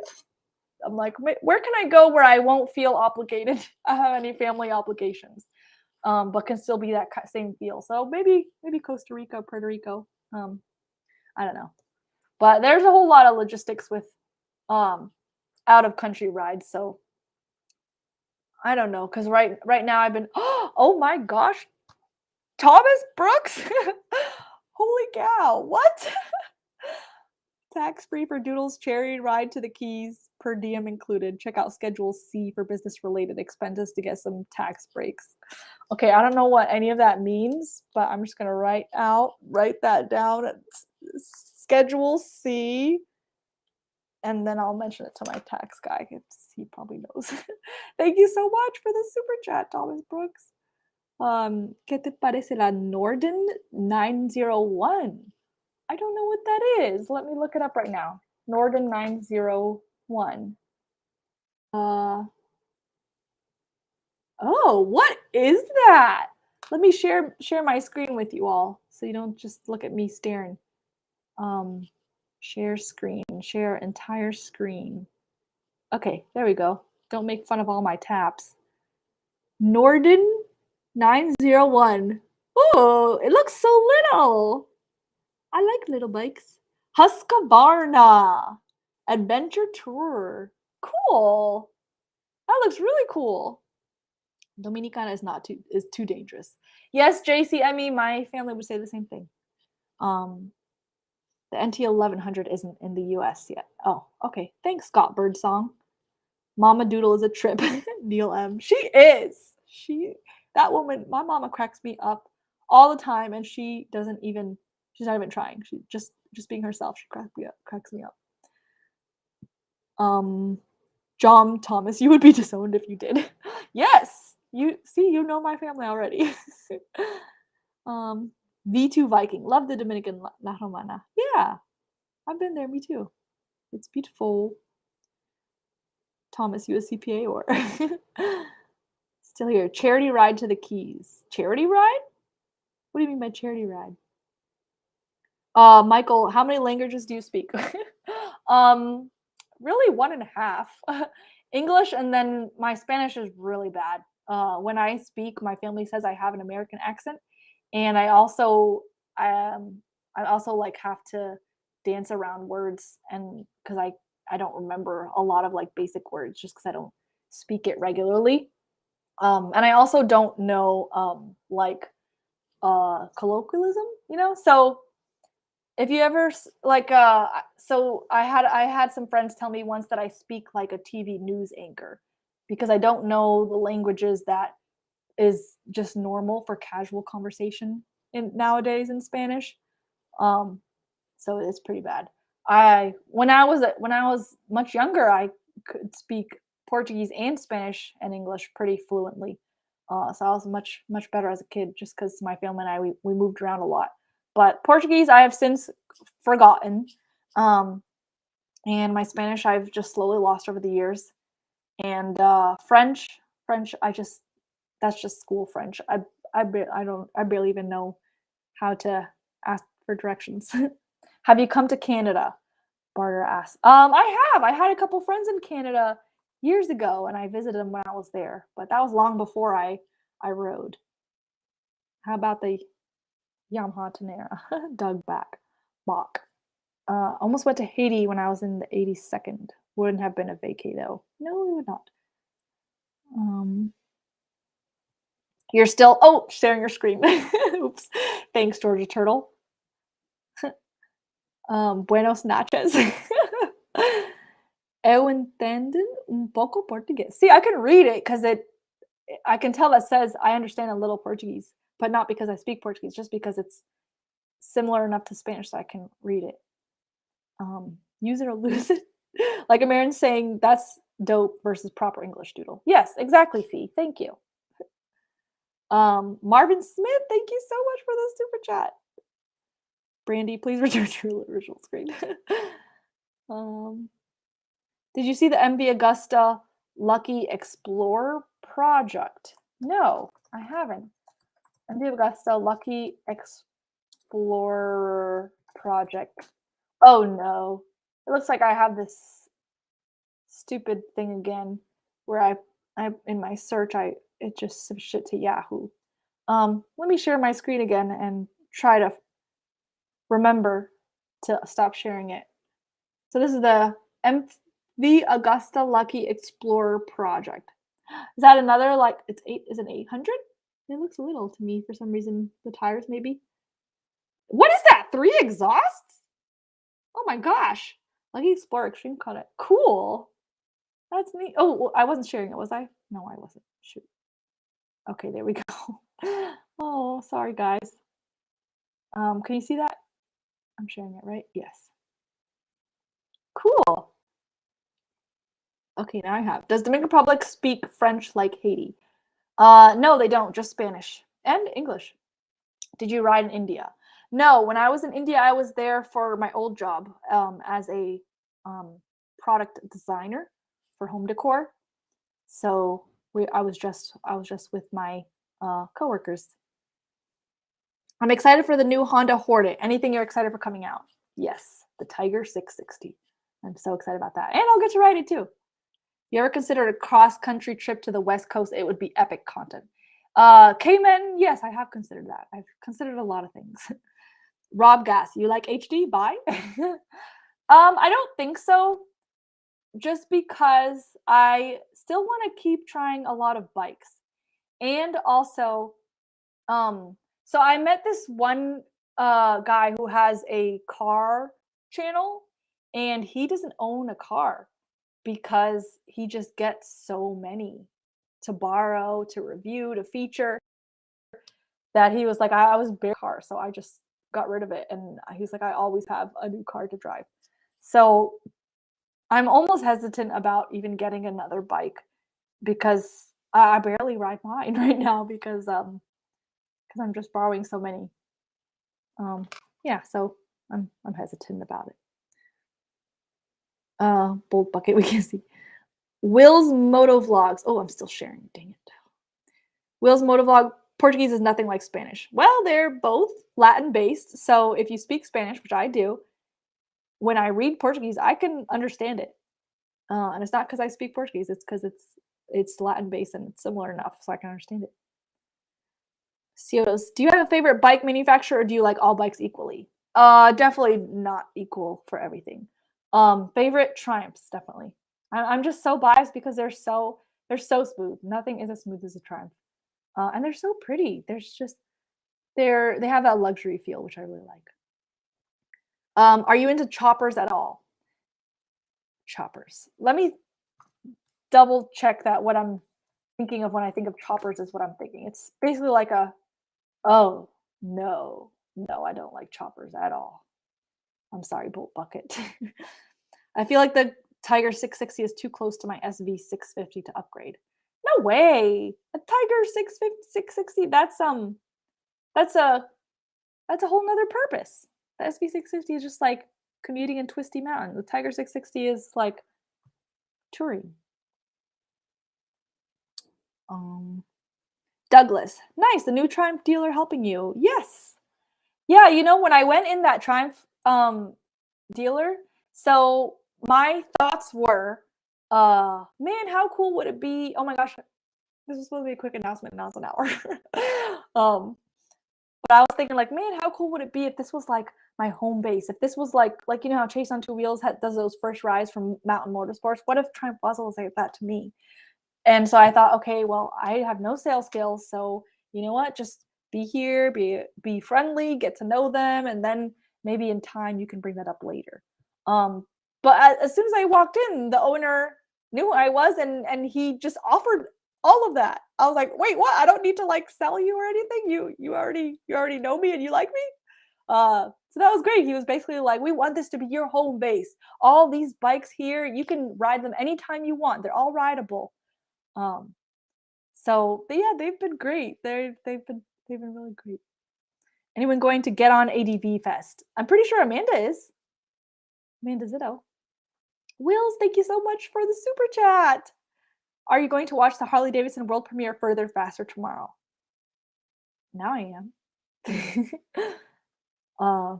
I'm like, where can I go where I won't feel obligated? I have any family obligations, but can still be that same feel. So maybe Costa Rica, Puerto Rico. I don't know. But there's a whole lot of logistics with out of country rides. So I don't know. Cause right now I've been, oh my gosh, Thomas Brooks. Holy cow. What? Tax-free for Doodle's cherry ride to the Keys, per diem included. Check out Schedule C for business-related expenses to get some tax breaks. Okay, I don't know what any of that means, but I'm just gonna write that down. Schedule C, and then I'll mention it to my tax guy. He probably knows. Thank you so much for the super chat, Thomas Brooks. ¿Qué te parece la Norden 901? I don't know what that is. Let me look it up right now. Norden 901. Oh, what is that? Let me share my screen with you all so you don't just look at me staring. Um, share screen, share entire screen. Okay, there we go. Don't make fun of all my taps. Norden 901. Oh, it looks so little. I like little bikes. Husqvarna Adventure Tour. Cool. That looks really cool. Dominicana is too dangerous. Yes, JC, I mean my family would say the same thing. Um, the NT 1100 isn't in the US yet. Oh, okay. Thanks, Scott Birdsong. Mama Doodle is a trip. Neil M. She is. That woman, my mama cracks me up all the time, and she's not even trying. She just being herself, she cracks me up. John Thomas, you would be disowned if you did. Yes. You know my family already. V2 Viking. Love the Dominican La Romana. Yeah. I've been there, me too. It's beautiful. Thomas, you a CPA or still here. Charity ride to the Keys. Charity ride? What do you mean by charity ride? Michael, how many languages do you speak? Really 1.5. English, and then my Spanish is really bad. When I speak, my family says I have an American accent, and I also like have to dance around words, and because I don't remember a lot of like basic words just because I don't speak it regularly. And I also don't know like colloquialism, so if you ever so I had some friends tell me once that I speak like a TV news anchor because I don't know the languages that is just normal for casual conversation nowadays in Spanish. Um, so it's pretty bad. When I was much younger, I could speak Portuguese and Spanish and English pretty fluently. So I was much better as a kid just because my family and I we moved around a lot. But Portuguese I have since forgotten, and my Spanish I've just slowly lost over the years. And French that's just school French. I barely even know how to ask for directions. Have you come to Canada? Barter asks. I have. I had a couple friends in Canada years ago, and I visited them when I was there. But that was long before I rode. How about the Yamaha Tenera? Doug Bach. Almost went to Haiti when I was in the 82nd. Wouldn't have been a vacay though. No, it would not. Um, you're still sharing your screen. Oops. Thanks, Georgia Turtle. Buenos noches. Eu entendo poco portugués. See, I can read it because I can tell that says I understand a little Portuguese, but not because I speak Portuguese, just because it's similar enough to Spanish so I can read it. Use it or lose it. Like American saying that's dope versus proper English doodle. Yes, exactly, Fee. Thank you. Marvin Smith, thank you so much for the super chat. Brandy, please return to your original screen. Did you see the MV Augusta Lucky Explorer project? No, I haven't. MV Augusta Lucky Explorer project. Oh no. It looks like I have this stupid thing again where I in my search it just switched it to Yahoo. Let me share my screen again and try to remember to stop sharing it. So this is the MV Augusta Lucky Explorer project. Is that another like is it 800? It looks little to me for some reason. The tires maybe. What is that? 3 exhausts? Oh my gosh. Lucky Explorer Extreme Cut. Cool. That's neat. Oh, well, I wasn't sharing it, was I? No, I wasn't. Shoot. Okay, there we go. Oh, sorry guys. Can you see that? I'm sharing it, right? Yes. Cool. Okay, now I have. Does Dominican Republic speak French like Haiti? No, they don't, just Spanish and English. Did you ride in India? No, when I was in India, I was there for my old job as a product designer for home decor. So I was just with my coworkers. I'm excited for the new Honda Hornet. Anything you're excited for coming out? Yes, the Tiger 660. I'm so excited about that. And I'll get to ride it too. You ever considered a cross-country trip to the West Coast? It would be epic content. Cayman, yes, I have considered that. I've considered a lot of things. Rob Gas, you like HD? Bye. I don't think so. Just because I still want to keep trying a lot of bikes. And also, so I met this one guy who has a car channel and he doesn't own a car because he just gets so many to borrow, to review, to feature that he was like, I was bare car, so I just got rid of it. And he's like, I always have a new car to drive. So I'm almost hesitant about even getting another bike because I barely ride mine right now because I'm just borrowing so many. Um, yeah, so I'm hesitant about it. Bold bucket we can see. Will's Moto Vlogs. Oh, I'm still sharing. Dang it. Will's Motovlog, Portuguese is nothing like Spanish. Well, they're both Latin based. So if you speak Spanish, which I do, when I read Portuguese, I can understand it. And it's not because I speak Portuguese, it's because it's Latin based and it's similar enough so I can understand it. Ciotos, do you have a favorite bike manufacturer or do you like all bikes equally? Definitely not equal for everything. Favorite Triumphs, definitely. I'm just so biased because they're so smooth. Nothing is as smooth as a Triumph. And they're so pretty. They have that luxury feel, which I really like. Are you into choppers at all? Choppers. Let me double check that what I'm thinking of when I think of choppers is what I'm thinking. It's basically like a oh no, no, I don't like choppers at all. I'm sorry, Bolt Bucket. I feel like the Tiger 660 is too close to my SV 650 to upgrade. No way. A Tiger 650 660, that's a that's a whole nother purpose. The SB650 is just like commuting in twisty mountain. The Tiger 660 is like touring. Um, Douglas, nice. The new Triumph dealer helping you. Yes. Yeah, when I went in that Triumph dealer, so my thoughts were, man, how cool would it be? Oh my gosh, this was supposed to be a quick announcement. Now it's an hour. um, But I was thinking like, man, how cool would it be if this was like my home base? If this was like how Chase on Two Wheels does those first rides from Mountain Motorsports? What if Triumph Plaza was like that to me? And so I thought, okay, well, I have no sales skills, so you know what? Just be here, be friendly, get to know them, and then maybe in time you can bring that up later. Um, but as soon as I walked in, the owner knew who I was, and he just offered all of that. I was like, wait, what? I don't need to like sell you or anything. You already know me and you like me. So that was great. He was basically like, we want this to be your home base. All these bikes here, you can ride them anytime you want. They're all rideable. Um, so but yeah, they've been great. They've been really great. Anyone going to get on ADV Fest? I'm pretty sure Amanda is. Amanda Zitto. Wills, thank you so much for the super chat. Are you going to watch the Harley Davidson world premiere Further Faster tomorrow? Now I am. uh,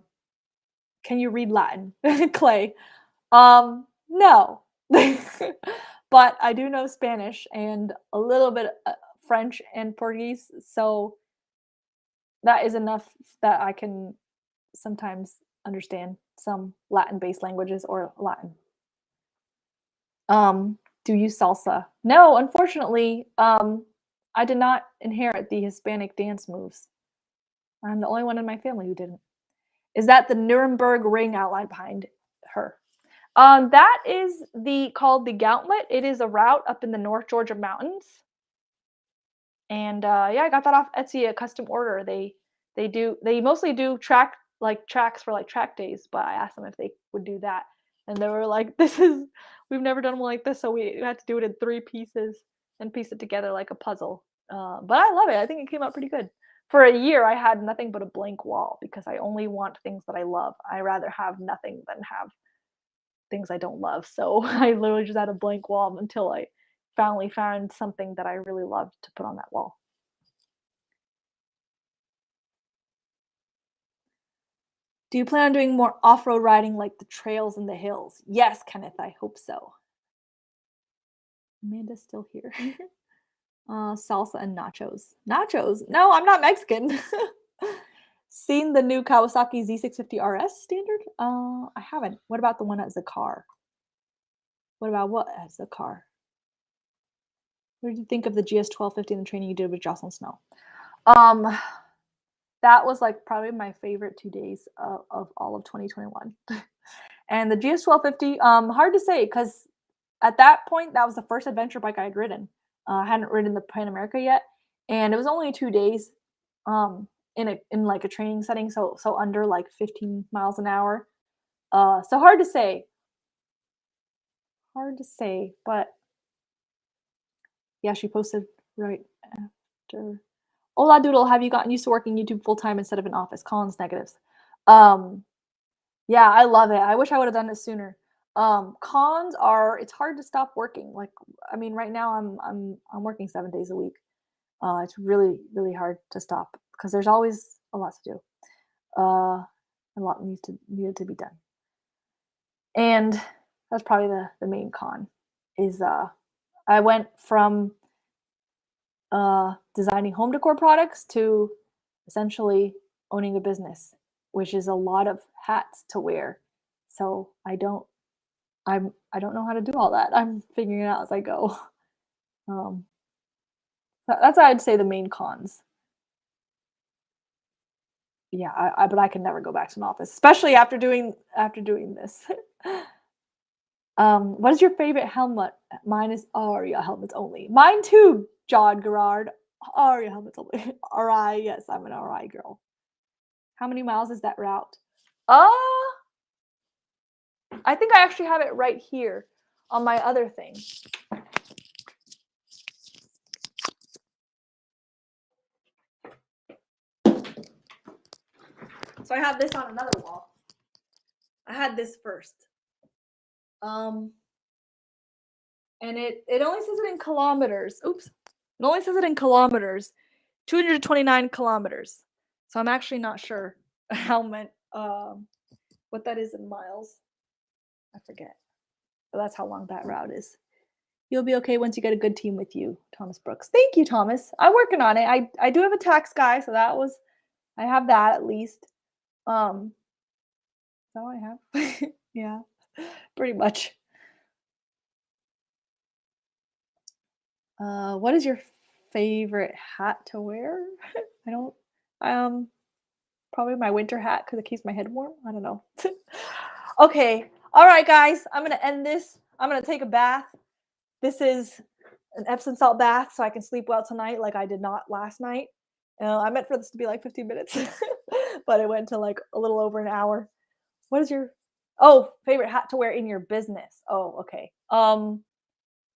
can you read Latin? Clay. No. But I do know Spanish and a little bit French and Portuguese, so that is enough that I can sometimes understand some Latin-based languages or Latin. Do you salsa? No, unfortunately, I did not inherit the Hispanic dance moves. I'm the only one in my family who didn't. Is that the Nuremberg ring outline behind her? That is called the Gauntlet. It is a route up in the North Georgia mountains. And yeah, I got that off Etsy, a custom order. They mostly do tracks for like track days, but I asked them if they would do that. And they were like, we've never done one like this, so we had to do it in 3 pieces and piece it together like a puzzle. But I love it. I think it came out pretty good. For a year, I had nothing but a blank wall because I only want things that I love. I rather have nothing than have things I don't love. So I literally just had a blank wall until I finally found something that I really loved to put on that wall. Do you plan on doing more off-road riding like the trails and the hills? Yes, Kenneth, I hope so. Amanda's still here. Salsa and nachos. Nachos? No, I'm not Mexican. Seen the new Kawasaki Z650 RS standard? I haven't. What about the one as a car? What about what as a car? What did you think of the GS1250 and the training you did with Jocelyn Snow? Um, that was like probably my favorite 2 days of all of 2021. And the GS1250, hard to say because at that point that was the first adventure bike I had ridden. I hadn't ridden the Pan America yet, and it was only 2 days in like a training setting, so under like 15 miles an hour. So hard to say. Hard to say, but yeah, she posted right after. Hola Doodle, have you gotten used to working YouTube full time instead of an office? Collins negatives. Um, yeah, I love it. I wish I would have done it sooner. Cons are it's hard to stop working. Like I mean, right now I'm working 7 days a week. It's really really hard to stop because there's always a lot to do. A lot needed to be done, and that's probably the main con. Is I went from designing home decor products to essentially owning a business, which is a lot of hats to wear. So I don't know how to do all that. I'm figuring it out as I go. Um, that's I'd say the main cons. Yeah, but I can never go back to an office, especially after doing this. What is your favorite helmet? Mine is Aria helmets only. Mine too, John Gerard. Aria helmets only. RI, yes, I'm an RI girl. How many miles is that route? Uh, I think I actually have it right here on my other thing. So I have this on another wall. I had this first. And it only says it in kilometers. Oops. It only says it in kilometers. 229 kilometers. So I'm actually not sure how many what that is in miles. I forget. But that's how long that route is. You'll be okay once you get a good team with you, Thomas Brooks. Thank you, Thomas. I'm working on it. I do have a tax guy, so I have that at least. That's all I have. Yeah, pretty much. What is your favorite hat to wear? I don't. Probably my winter hat because it keeps my head warm. I don't know. Okay. All right, guys. I'm gonna end this. I'm gonna take a bath. This is an Epsom salt bath, so I can sleep well tonight, like I did not last night. I meant for this to be like 15 minutes, but it went to like a little over an hour. What is your favorite hat to wear in your business? Oh, okay.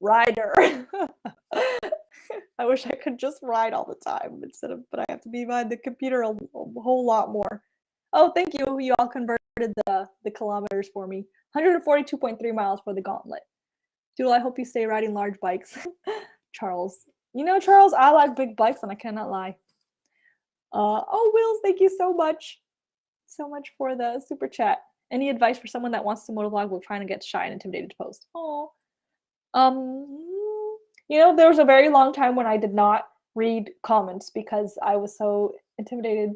Rider. I wish I could just ride all the time but I have to be behind the computer a whole lot more. Oh, thank you. You all converted the kilometers for me. 142.3 miles for the gauntlet. Dude, I hope you stay riding large bikes. Charles. You know, Charles, I like big bikes and I cannot lie. Oh, Wills, thank you so much. So much for the super chat. Any advice for someone that wants to motovlog while trying to get shy and intimidated to post? Oh. There was a very long time when I did not read comments because I was so intimidated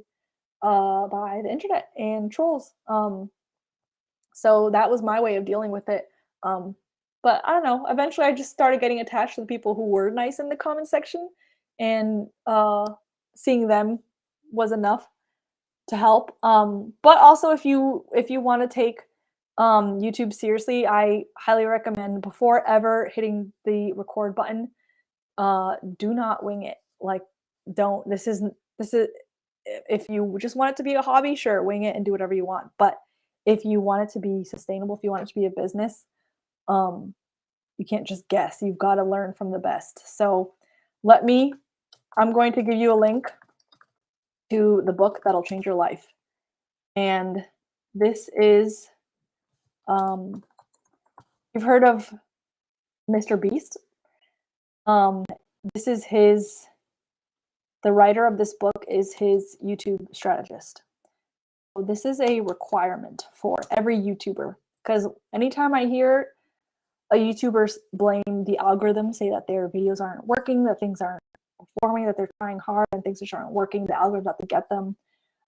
by the internet and trolls. So that was my way of dealing with it. But I don't know. Eventually, I just started getting attached to the people who were nice in the comment section, and seeing them was enough to help. But also, if you want to take YouTube seriously, I highly recommend before ever hitting the record button, do not wing it. Like, don't. This is if you just want it to be a hobby, sure, wing it and do whatever you want. But if you want it to be sustainable, if you want it to be a business, you can't just guess. You've got to learn from the best. So I'm going to give you a link to the book that'll change your life. And this is, you've heard of Mr. Beast? This is the writer of this book is his YouTube strategist. this is a requirement for every YouTuber, because anytime I hear a YouTuber blame the algorithm, say that their videos aren't working, that things aren't performing, that they're trying hard and things just aren't working, the algorithm doesn't get them,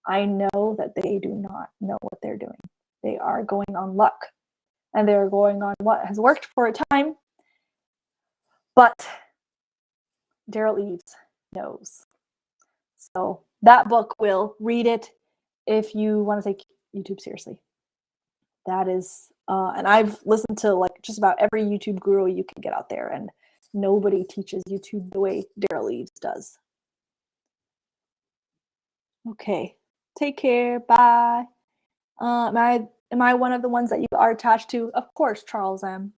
I know that they do not know what they're doing. They are going on luck, and they're going on what has worked for a time, but Derral Eves knows. So that book, will read it if you want to take YouTube seriously. That is, and I've listened to like just about every YouTube guru you can get out there, and nobody teaches YouTube the way Derral Eves does. Okay, take care. Bye. Am I one of the ones that you are attached to? Of course, Charles M.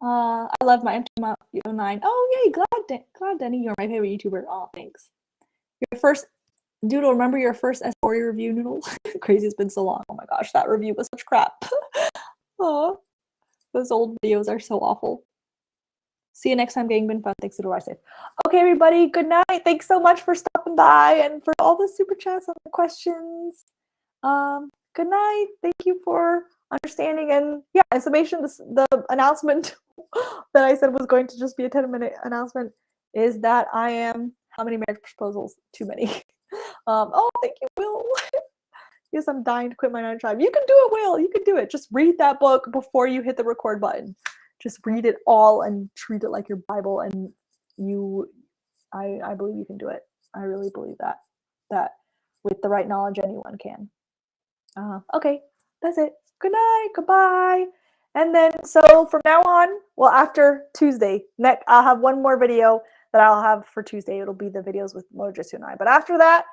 I love my MT09. Oh yay! Glad Denny, you're my favorite YouTuber. Oh, thanks. Your first Doodle, remember your first S40 review, Noodle? Crazy, it's been so long. Oh my gosh, that review was such crap. Oh, those old videos are so awful. See you next time, gang. Been fun. Thanks to Safe. Okay, everybody. Good night. Thanks so much for stopping by and for all the super chats and the questions. Good night. Thank you for understanding. And yeah, in summation, the announcement that I said was going to just be a 10-minute announcement is that I am how many marriage proposals? Too many. Oh, thank you, Will. Yes, I'm dying to quit my 9-to-5. You can do it, Will. You can do it. Just read that book before you hit the record button. Just read it all and treat it like your Bible, and I believe you can do it. I really believe that with the right knowledge, anyone can. Okay, that's it. Good night. Goodbye. And then, so from now on, well, after Tuesday, I'll have one more video that I'll have for Tuesday. It'll be the videos with Mojitsu and I. But after that,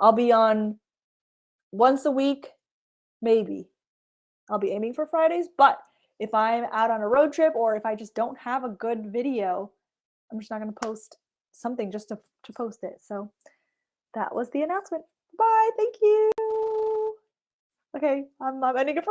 I'll be on once a week, maybe. I'll be aiming for Fridays, but if I'm out on a road trip or if I just don't have a good video, I'm just not going to post something just to post it. So that was the announcement. Bye. Thank you. Okay, I'm ending it for